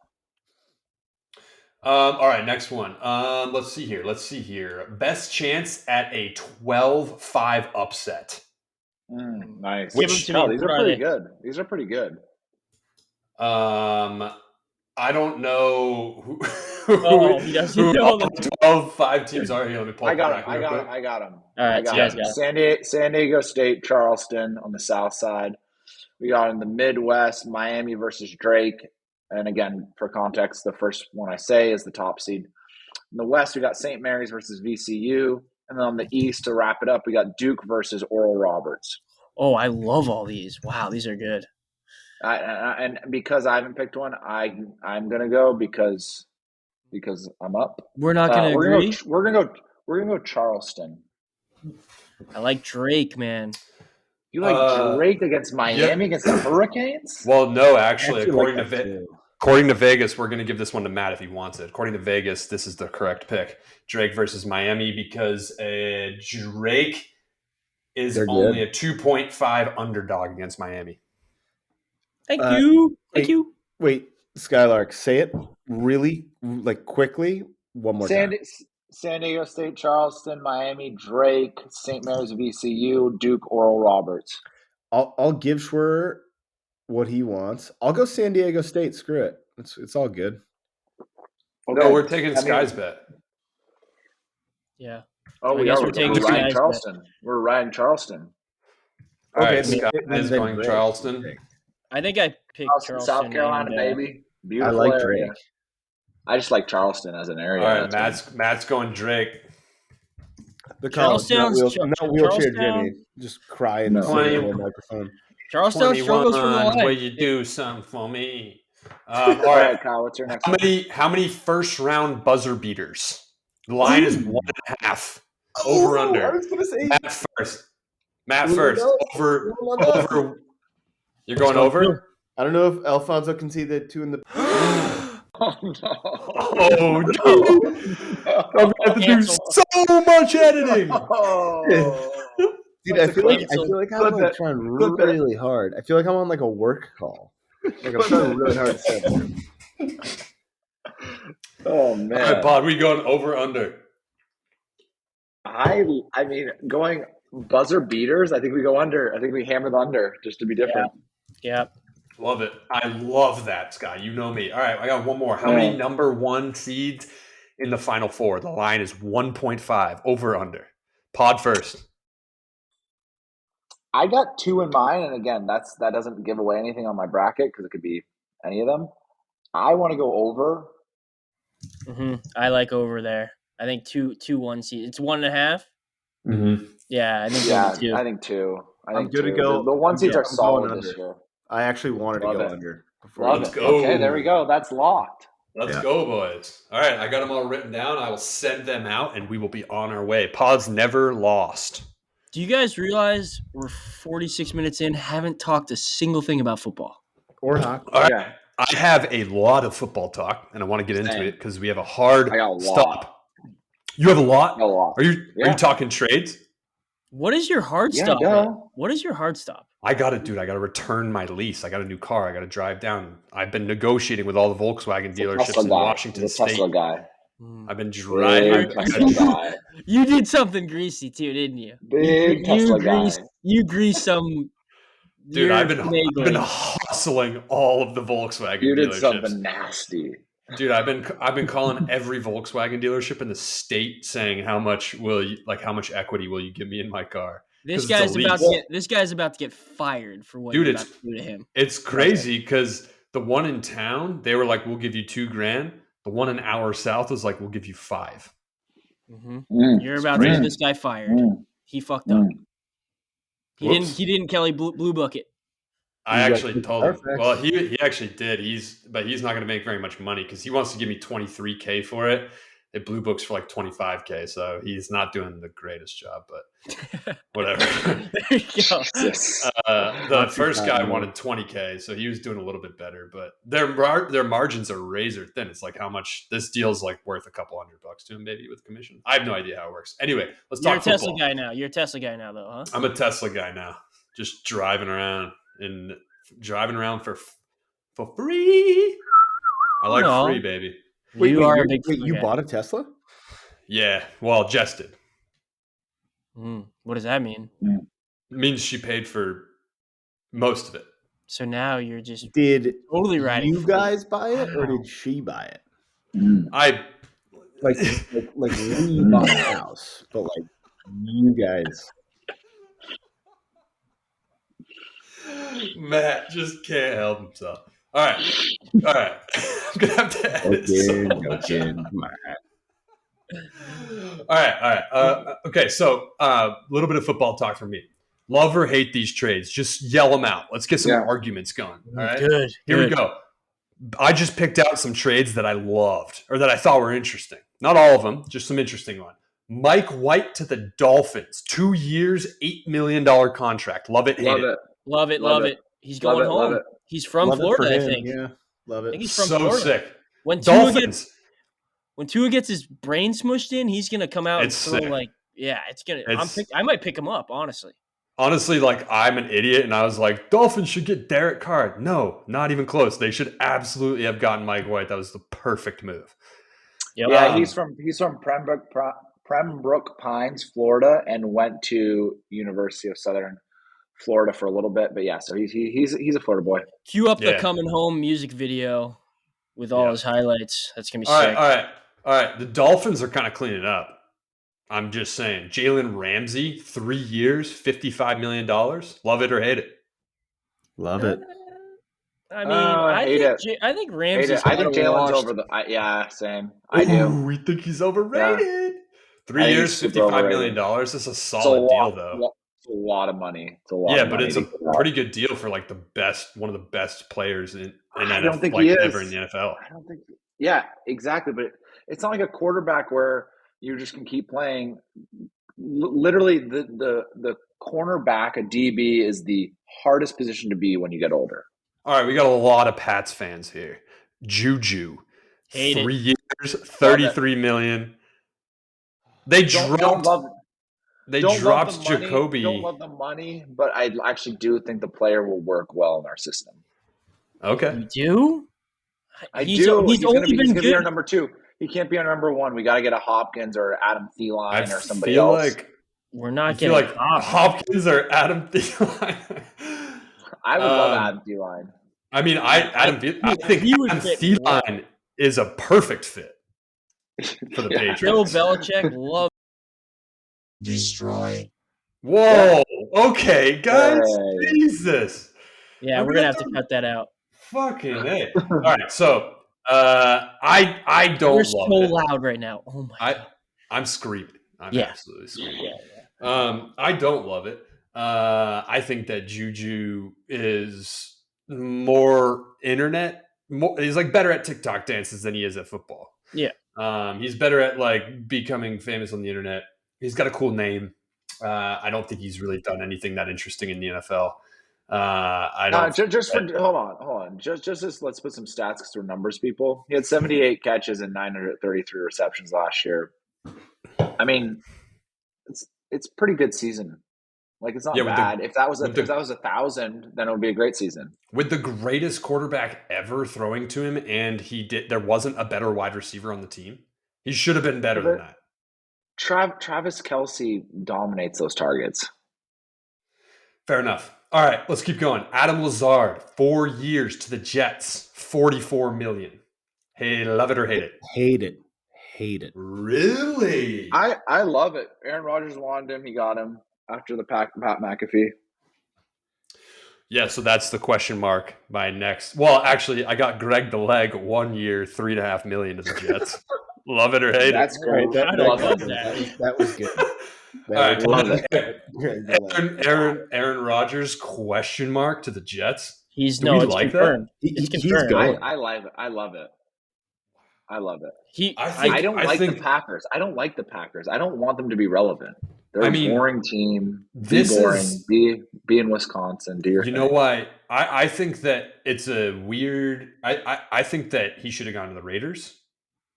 All right, next one. Let's see here. Best chance at a 12-5 upset. Nice. Give 'em to me. These are What are pretty they? good. These are pretty good. I don't know who, Oh, he doesn't who know all them. the 12-5 teams are here. Let me pull I up got the them. bracket real quick. I got them. All right, so you guys got it. San Diego State, Charleston on the south side. We got in the Midwest, Miami versus Drake. And again, for context, the first one I say is the top seed. In the West, we got St. Mary's versus VCU. And then on the East, to wrap it up, we got Duke versus Oral Roberts. Oh, I love all these. Wow, these are good. And because I haven't picked one, I'm gonna go because I'm up. We're not going to agree. We're gonna go Charleston. I like Drake, man. You like Drake against Miami against the Hurricanes? Well, no, actually, according like to that too. according to Vegas, we're going to give this one to Matt if he wants it. According to Vegas, this is the correct pick. Drake versus Miami because Drake is They're only good. a 2.5 underdog against Miami. Thank Uh, you. Thank hey, you. Wait, Skylark, say it really like quickly one more time. San Diego State, Charleston, Miami, Drake, St. Mary's, VCU, Duke, Oral Roberts. I'll give Schwer what he wants. I'll go San Diego State. Screw it. It's all good. No, we're taking Sky's bet. Yeah. Oh, I we guess are. we're taking We're riding Sky's bet. Charleston. We're riding Charleston. All right, then- Sky then is Drake. going Charleston. I think I picked Charleston. South Carolina, and, baby. I Beautiful like area. Drake. I just like Charleston as an area. All right, That's Matt's going Drake. The college, not, Charlestown's- not wheelchair Charlestown- Jimmy. Just crying No. into the microphone. Charlestown struggles from the line. you do something for me? All All right, right, Kyle, what's your next how many first round buzzer beaters? The line is 1.5. Over under. I was gonna say Matt Well, first. no, Over. well, no. Over. You're going over? I don't know if Alfonso can see the two in the. Oh, no. Oh no! I'm gonna have to do Cancel. so much editing. Oh. Dude, I feel like Clip I'm like it. trying Clip it. really hard. I feel like I'm on like a work call. Like I'm trying really hard to set this. Oh All man. right, Pod, we going over under? I mean, going buzzer beaters. I think we go under. I think we hammer the under just to be different. Yeah. Love it. I love that, Scott. You know me. All right, I got one more. How many number one seeds in the Final Four? The line is 1.5. Over under. Pod first. I got 2 in mine, and again, that doesn't give away anything on my bracket because it could be any of them. I want to go over. I like over there. I think 1 seed. It's 1.5. Mm-hmm. Yeah, I think Yeah, 2. I think 2. I'm good to go. The 1 seeds are I'm going solid under. this year. I actually wanted to Love go it. under. Before Love Let's it. go. Okay, there we go. That's locked. Let's go, boys. All right, I got them all written down. I will send them out, and we will be on our way. Pod's never lost. Do you guys realize we're 46 minutes in, haven't talked a single thing about football? Or hockey. All right. Yeah. I have a lot of football talk, and I want to get into Same. it because we have a hard I got a lot. stop. You have a lot? A lot. Are you talking trades? What is your hard Yeah, stop? duh. man? What is your hard stop? I got it, dude. I got to return my lease. I got a new car. I got to drive down. I've been negotiating with all the Volkswagen dealerships in Washington He's a State. Tesla guy. I've been Big driving. Tesla guy. You did something greasy too, didn't you? Big Tesla guy. You greased some. Dude, I've been finagling. hustling all of the Volkswagen You did dealerships. something nasty. Dude, I've been calling every Volkswagen dealership in the state saying how much equity will you give me in my car? This 'Cause it's guy's a lease. this guy's about to get fired for what Dude, you're about to do to him. It's crazy because the one in town, they were like, we'll give you $2,000. The one an hour south was like, we'll give you $5,000. You're about to get this guy fired. He fucked up. He Whoops. didn't Kelly Blue Bucket. I You actually got told him. perfect. Well, he actually did. He's not going to make very much money because he wants to give me $23,000 for it. It Blue Books for like $25,000, so he's not doing the greatest job, but whatever. There you go. Jesus. The first guy wanted $20,000, so he was doing a little bit better. But their margins are razor thin. It's like how much this deal's like worth a couple $100 to him, maybe with commission. I have no idea how it works. Anyway, let's You're a talk Tesla football. guy now. You're a Tesla guy now, though, huh? I'm a Tesla guy now, just driving around for free. I like No. free, baby. You are a big Tesla you guy. bought a Tesla? Yeah, well, Jess did. What does that mean? It means she paid for most of it. So now you're just Did totally riding. you guys buy it or did she buy it? I Like we bought a house, but like you guys. Matt just can't help himself. All right. I'm gonna have to edit so much out. All right. Okay, so a little bit of football talk from me. Love or hate these trades? Just yell them out. Let's get some arguments going. All right. Good. Here we go. I just picked out some trades that I loved or that I thought were interesting. Not all of them, just some interesting ones. Mike White to the Dolphins, 2 years, $8 million contract. Love it, hate it. Love it. He's Love going it, love home. it. He's from Love it Florida, for I him, think. Yeah, love I think it. he's from So Florida. sick. When Dolphins. Tua gets his brain smushed in, he's gonna come out It's and throw sick. it's gonna. I might pick him up, honestly. Honestly, like I'm an idiot, and I was like, Dolphins should get Derek Carr. No, not even close. They should absolutely have gotten Mike White. That was the perfect move. Yep. Yeah, he's from Pembroke Pines, Florida, and went to University of Southern Florida for a little bit. But yeah, so he's a Florida boy. Cue up the Yeah. coming home music video with all his highlights. That's gonna be All sick. right. The Dolphins are kind of cleaning up. I'm just saying. Jalen Ramsey, 3 years, $55 million. Love it or hate it. Love it. I mean, I think Ramsey's I think Jalen's washed. over the. Same. I do. Ooh, we think he's overrated. 3 I think years, he's super $55 million. That's a solid deal, though. It's a lot of money. It's a lot. Yeah, of but money it's a pretty good deal for like one of the best players in I don't think like he ever is. in the NFL. I don't think. Yeah, exactly. But it's not like a quarterback where you just can keep playing. Literally, the cornerback, a DB, is the hardest position to be when you get older. All right, we got a lot of Pats fans here. Juju, Hate 3 it. years, $33 million. They dropped. Jacoby. Don't love the money, but I actually do think the player will work well in our system. Okay. You do? I He's do. He's only been he's good. Be our number 2. He can't be our number 1. We got to get a Hopkins or Adam Thielen or somebody else. Like we're not getting like Hopkins or Adam Thielen. I would love Adam Thielen. I mean, I think Adam Thielen is a perfect fit for the Patriots. Bill Belichick loves destroy. Whoa. Okay, guys. Hey. Jesus. Yeah, we're gonna have to cut that out. Fucking A. All right, so I don't. We're so loud right now. Oh my god. I'm screaming. I'm absolutely screaming. I don't love it. I think that Juju is more internet. He's like better at TikTok dances than he is at football. Yeah. He's better at like becoming famous on the internet. He's got a cool name. I don't think he's really done anything that interesting in the NFL. I don't. Hold on. Just let's put some stats because we're numbers people. He had 78 catches and 933 receptions last year. I mean, it's a pretty good season. Like it's not bad. If that was 1,000, then it would be a great season. With the greatest quarterback ever throwing to him, and there wasn't a better wide receiver on the team. He should have been better than that. Travis Kelce dominates those targets. Fair enough. All right, let's keep going. Adam Lazard, 4 years to the Jets, $44 million. Hey, love it or hate it? Hate it. Hate it. Really? I love it. Aaron Rodgers wanted him. He got him after the Pat McAfee. Yeah, so that's the question mark. My next. Well, actually, I got Greg the Leg, 1 year, $3.5 million to the Jets. Love it or hate That's it? great. That was good. Aaron Rodgers, question mark to the Jets. It's confirmed. It's confirmed. He's going. I love it. I love it. I don't like the Packers. I don't like the Packers. I don't want them to be relevant. They're a boring team. Be in Wisconsin. Do your thing. You know why? I think that it's a weird. I think that he should have gone to the Raiders.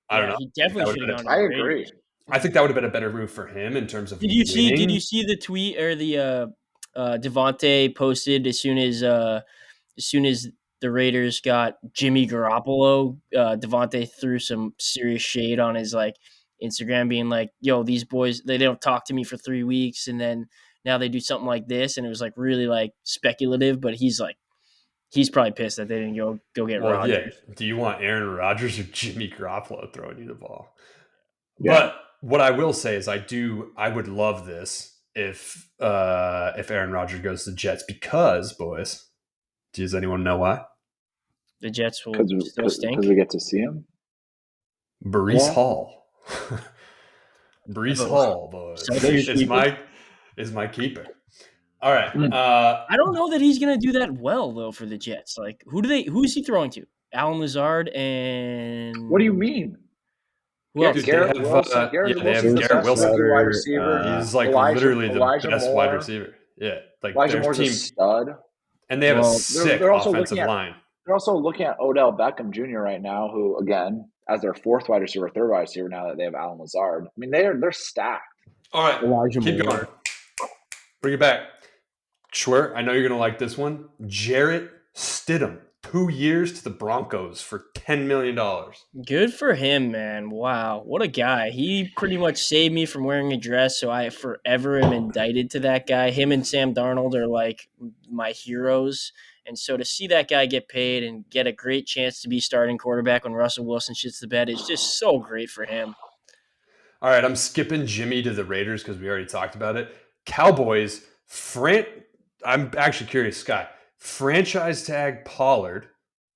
I don't know. He definitely should have gone to the Raiders. I agree. I think that would have been a better move for him in terms of. Did you see the tweet or the Devontae posted as soon as the Raiders got Jimmy Garoppolo? Devontae threw some serious shade on his like Instagram, being like, "Yo, these boys, they don't talk to me for 3 weeks, and then now they do something like this," and it was like really like speculative. But he's probably pissed that they didn't go get Rodgers. Yeah. Do you want Aaron Rodgers or Jimmy Garoppolo throwing you the ball? Yeah. But what I will say is I would love this if Aaron Rodgers goes to the Jets because, boys, does anyone know why? The Jets will still stink. Because we get to see him? Breece Hall. Breece Hall, boys. Is my keeper. All right. I don't know that he's going to do that well though for the Jets. Like who is he throwing to? Allen Lazard and what do you mean? Garrett Wilson. Garrett Wilson, wide receiver. He's like literally the best wide receiver. Yeah, like Elijah Moore's a stud, and they have a sick offensive line. They're also looking at Odell Beckham Jr. right now, who again as their fourth wide receiver, third wide receiver now that they have Allen Lazard. I mean, they're stacked. All right, keep going. Bring it back. Schwer, I know you're going to like this one. Jarrett Stidham, 2 years to the Broncos for $10 million. Good for him, man. Wow. What a guy. He pretty much saved me from wearing a dress, so I forever am indicted to that guy. Him and Sam Darnold are like my heroes. And so to see that guy get paid and get a great chance to be starting quarterback when Russell Wilson shits the bed is just so great for him. All right, I'm skipping Jimmy to the Raiders because we already talked about it. Cowboys, I'm actually curious, Scott. Franchise tag Pollard,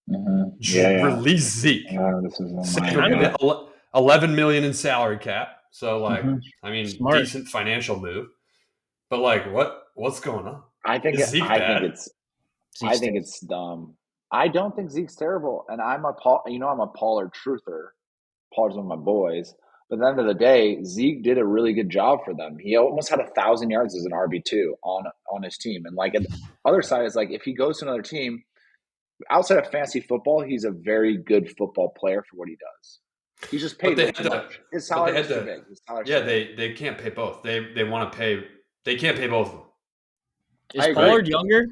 release Zeke. This is $11 million in salary cap. So, like, I mean, smart. Decent financial move. But, like, what What's going on? I think Is Zeke bad? it's dumb. I don't think Zeke's terrible, and I'm a Pollard truther. Pollard's one of my boys. But at the end of the day, Zeke did a really good job for them. He almost had 1,000 yards as an RB2 on his team. And like, the other side is like, if he goes to another team, outside of fantasy football, he's a very good football player for what he does. He's just paid too much. His salary is too big. They can't pay both. They want to pay. They can't pay both of them. Is Pollard younger?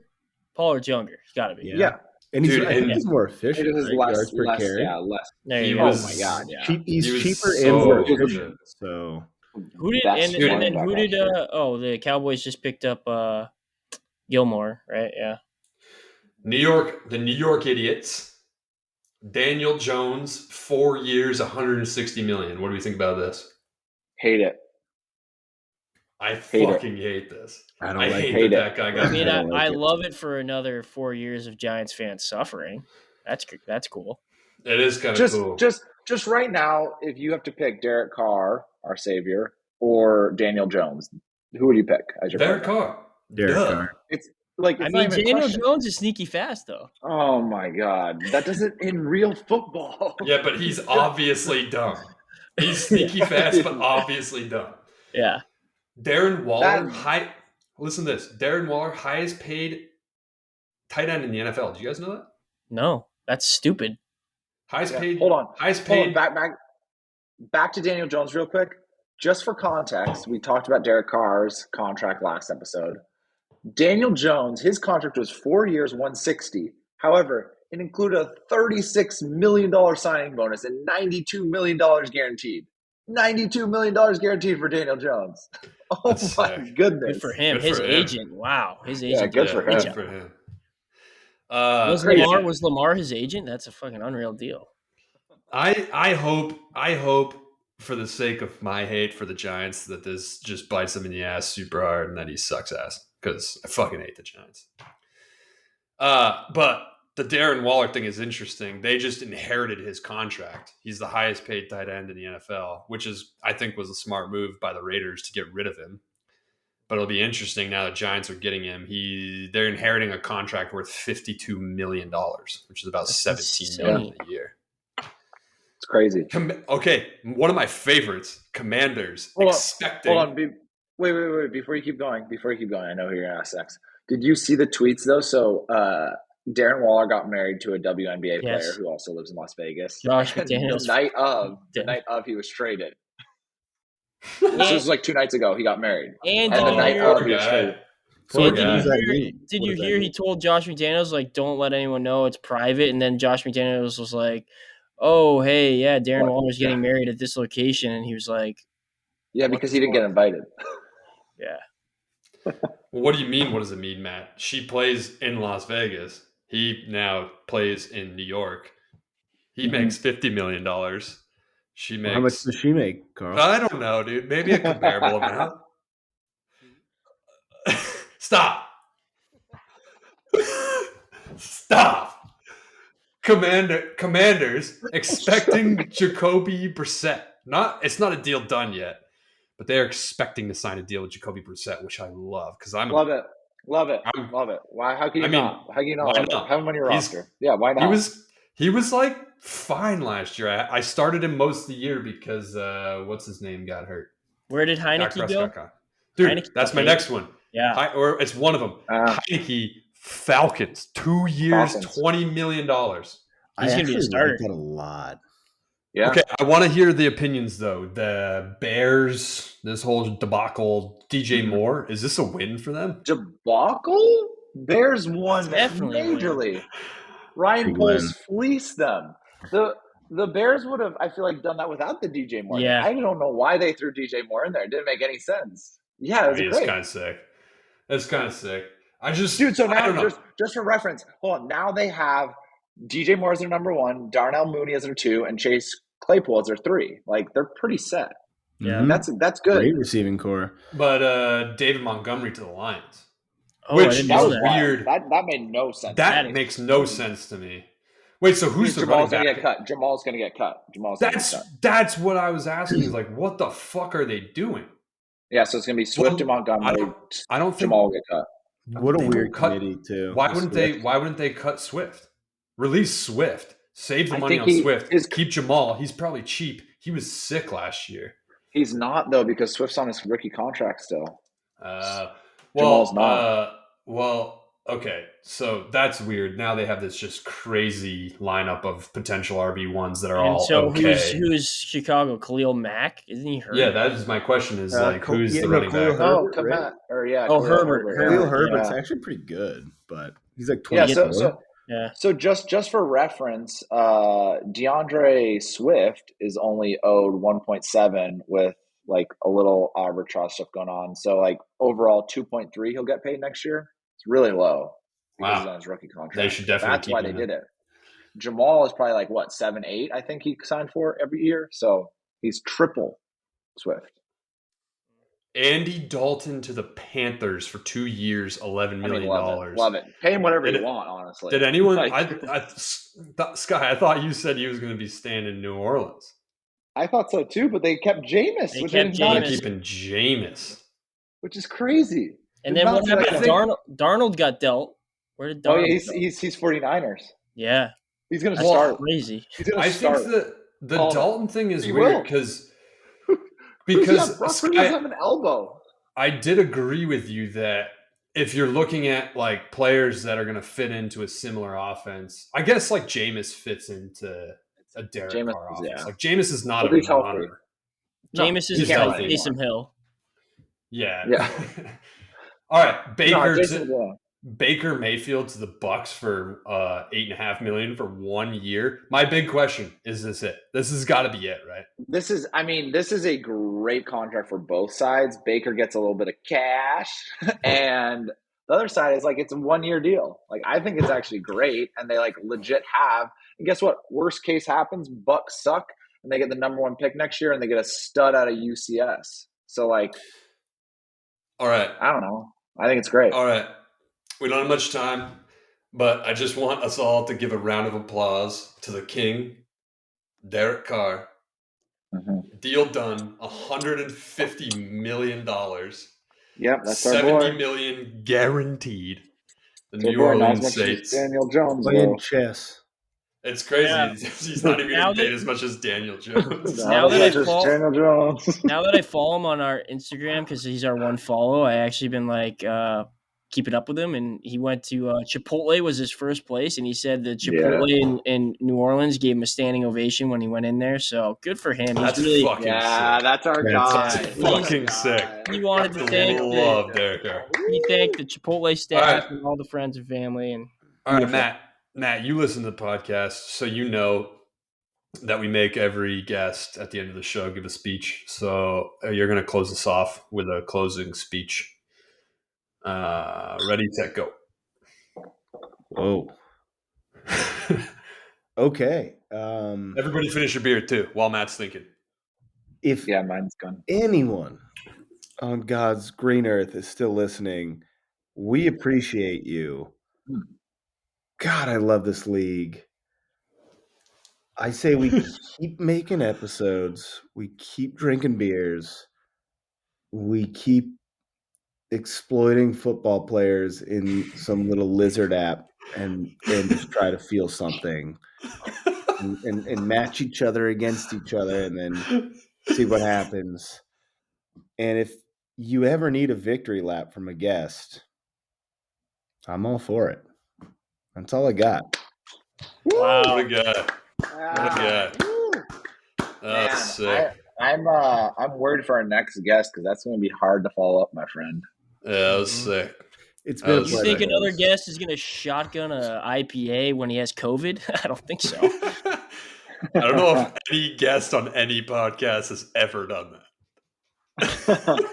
Pollard's younger. He's got to be. Yeah. And he's more efficient. It is yards per carry. Yeah, less. Oh my God! Yeah. He's cheaper and more efficient. So who did the Cowboys just picked up Gilmore, right? Yeah. The New York Idiots. Daniel Jones, 4 years, $160 million. What do we think about this? Hate it. I fucking hate this. I hate that guy got. I mean, I love it for another 4 years of Giants fans suffering. That's cool. It is kind of cool. Just right now, if you have to pick Derek Carr, our savior, or Daniel Jones, who would you pick as your Derek Carr? Derek Carr. It's like Daniel Jones is sneaky fast though. Oh my God, that doesn't in real football. Yeah, but he's obviously dumb. He's sneaky fast, but obviously dumb. Yeah. Darren Waller, listen to this. Darren Waller, highest paid tight end in the NFL. Did you guys know that? No, that's stupid. Highest paid. Hold on. Highest paid. Back to Daniel Jones real quick. Just for context, we talked about Derek Carr's contract last episode. Daniel Jones, his contract was 4 years, $160. However, it included a $36 million signing bonus and $92 million guaranteed. $92 million guaranteed for Daniel Jones. Oh my goodness! Good for him. His agent. Wow, his agent. Yeah, good for him. Good for him. Was Lamar his agent? That's a fucking unreal deal. I hope for the sake of my hate for the Giants that this just bites him in the ass super hard and that he sucks ass because I fucking hate the Giants. But the Darren Waller thing is interesting. They just inherited his contract. He's the highest paid tight end in the NFL, which I think was a smart move by the Raiders to get rid of him. But it'll be interesting now that Giants are getting him. They're inheriting a contract worth $52 million, which is about $17 million a year. It's crazy. Okay, one of my favorites, Commanders. Hold on. Wait. Before you keep going, I know who you're going to ask next. Did you see the tweets, though? So, Darren Waller got married to a WNBA player who also lives in Las Vegas. Josh McDaniels. The night of, he was traded. This was like 2 nights ago. He got married. And the night of, he was traded. Did you hear he told Josh McDaniels, like, don't let anyone know, it's private? And then Josh McDaniels was like, oh, hey, yeah, Darren Waller's getting married at this location. And he was like, yeah, because he didn't get invited. Yeah. Well, what do you mean? What does it mean, Matt? She plays in Las Vegas. He now plays in New York. He makes $50 million. She makes. How much does she make, Carl? I don't know, dude. Maybe a comparable amount. Stop. Commanders expecting Jacoby Brissett. It's not a deal done yet, but they're expecting to sign a deal with Jacoby Brissett, which I love because love it. Love it. Why? How can you not? How can you not? Have him on your roster. Yeah, why not? He was like fine last year. I started him most of the year because what's his name got hurt. Where did Heineke go? Dude, Heineke, that's my next one. Yeah, or it's one of them. Heineke, Falcons, 2 years, $20 million. He's gonna be a starter. Like that a lot. Yeah. Okay, I want to hear the opinions though. The Bears, this whole debacle, DJ Moore, is this a win for them? Debacle? Bears won majorly. Ryan Poles fleeced them. The Bears would have, I feel like, done that without the DJ Moore. Yeah. I don't know why they threw DJ Moore in there. It didn't make any sense. Yeah, it's kind of sick. It's kind of sick. So now, just for reference, hold on. Now they have DJ Moore as their number 1, Darnell Mooney as their 2, and Chase Claypool as their 3. Like, they're pretty set. Yeah, that's good. Great receiving core. But David Montgomery to the Lions, which is weird. That made no sense. That makes no sense to me. Wait, so who's the running back? Jamal's going to get cut. That's what I was asking. Is like, what the fuck are they doing? Yeah, so it's going to be Swift and Montgomery. I don't think Jamal will get cut. What a weird committee, too. Why wouldn't they cut Swift? Release Swift. Save the money on Swift. Keep Jamal. He's probably cheap. He was sick last year. He's not, though, because Swift's on his rookie contract still. Jamal's not. Okay. So that's weird. Now they have this just crazy lineup of potential RB1s that are all okay. Who's Chicago? Khalil Mack? Isn't he hurt? Yeah, that is my question is who's the running back? Herbert. Herbert. Khalil Herbert's actually pretty good, but he's like 24. So just for reference, DeAndre Swift is only owed 1.7 with like a little arbitrage stuff going on. So like overall 2.3 he'll get paid next year. It's really low. Wow. He's on his rookie contract. They should definitely. That's why they did it. Jamal is probably like 7-8. I think he signed for every year. So he's triple Swift. Andy Dalton to the Panthers for 2 years, $11 million. Love it. Pay him whatever you want, honestly. Did anyone? Sky, I thought you said he was going to be staying in New Orleans. I thought so too, but they kept Jameis. Keeping Jameis, which is crazy. And then what happened? Darnold got dealt. Where did Darnold go? He's 49ers. Yeah. He's going to start. Crazy. I think the Dalton thing is weird because he doesn't have an elbow. I did agree with you that if you're looking at like players that are going to fit into a similar offense, I guess like Jameis fits into a Derek Carr offense. Yeah. Like Jameis is not a runner. Jameis is like Taysom Hill. Yeah. All right, Baker Mayfield to the Bucs for $8.5 million for 1 year. My big question is: this it? This has got to be it, right? This is a great contract for both sides. Baker gets a little bit of cash, and the other side is like it's a 1 year deal. Like I think it's actually great, and they like legit have. And guess what? Worst case happens, Bucs suck, and they get the number 1 pick next year, and they get a stud out of UCS. So like, all right, I don't know. I think it's great. All right. We don't have much time, but I just want us all to give a round of applause to the king, Derek Carr. Mm-hmm. Deal done, $150 million. Yep, that's our boy. $70 million guaranteed. The New Orleans Saints. Daniel Jones playing chess. It's crazy. Yeah. He's not even getting paid as much as Daniel Jones. Now that I follow him on our Instagram because he's our one follow, I actually been like keeping up with him, and he went to Chipotle was his first place, and he said the Chipotle in New Orleans gave him a standing ovation when he went in there. So good for him. That's really fucking sick. That's our guy. Fucking sick. He wanted to thank he thanked the Chipotle staff and all the friends and family. And all right, Matt, you listen to the podcast, so you know that we make every guest at the end of the show give a speech. So you're going to close us off with a closing speech. Ready, set, go. Whoa. Okay. Everybody finish your beer too while Matt's thinking. Mine's gone. Anyone on God's green earth is still listening, we appreciate you. God, I love this league. I say we keep making episodes. We keep drinking beers. We keep exploiting football players in some little lizard app and just try to feel something and match each other against each other and then see what happens. And if you ever need a victory lap from a guest, I'm all for it. That's all I got. Wow. What a guy. That's sick. I'm worried for our next guest because that's going to be hard to follow up, my friend. Yeah, that was sick. It's been. You think another guest is going to shotgun a IPA when he has COVID? I don't think so. I don't know if any guest on any podcast has ever done that.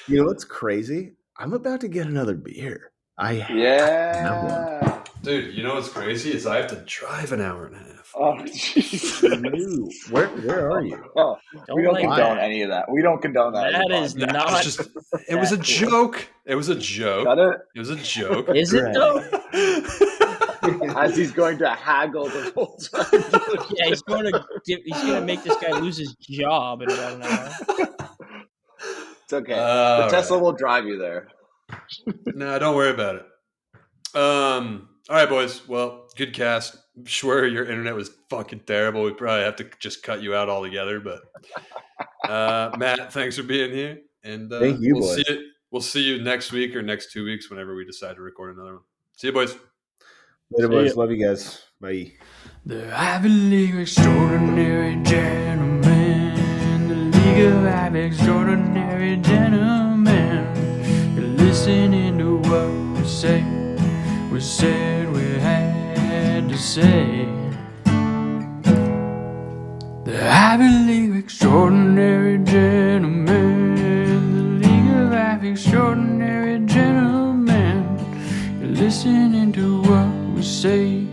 You know what's crazy? I'm about to get another beer. Yeah. Dude, you know what's crazy is I have to drive an hour and a half. Oh, jeez. Where are you? Oh, we don't condone any of that. We don't condone that. That is not. It was a joke. It was a joke. It was a joke. Is it though? As he's going to haggle the whole time. Yeah, he's going to make this guy lose his job in about an hour. It's okay. The Tesla will drive you there. No, don't worry about it. All right, boys. Well, good cast. I'm sure your internet was fucking terrible. We probably have to just cut you out altogether. But Matt, thanks for being here. And Thank you, we'll boys. We'll see you next week or next 2 weeks whenever we decide to record another one. See you, boys. Later, boys. Love you guys. Bye. The Ivy League Extraordinary Gentlemen. The League of Ivy Extraordinary Gentlemen. You're listening to what we say. We said we had to say. The Ivy League Extraordinary Gentlemen. The League of Ivy Extraordinary Gentlemen. You're listening to what we say.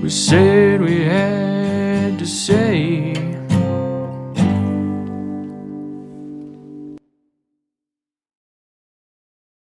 We said we had to say.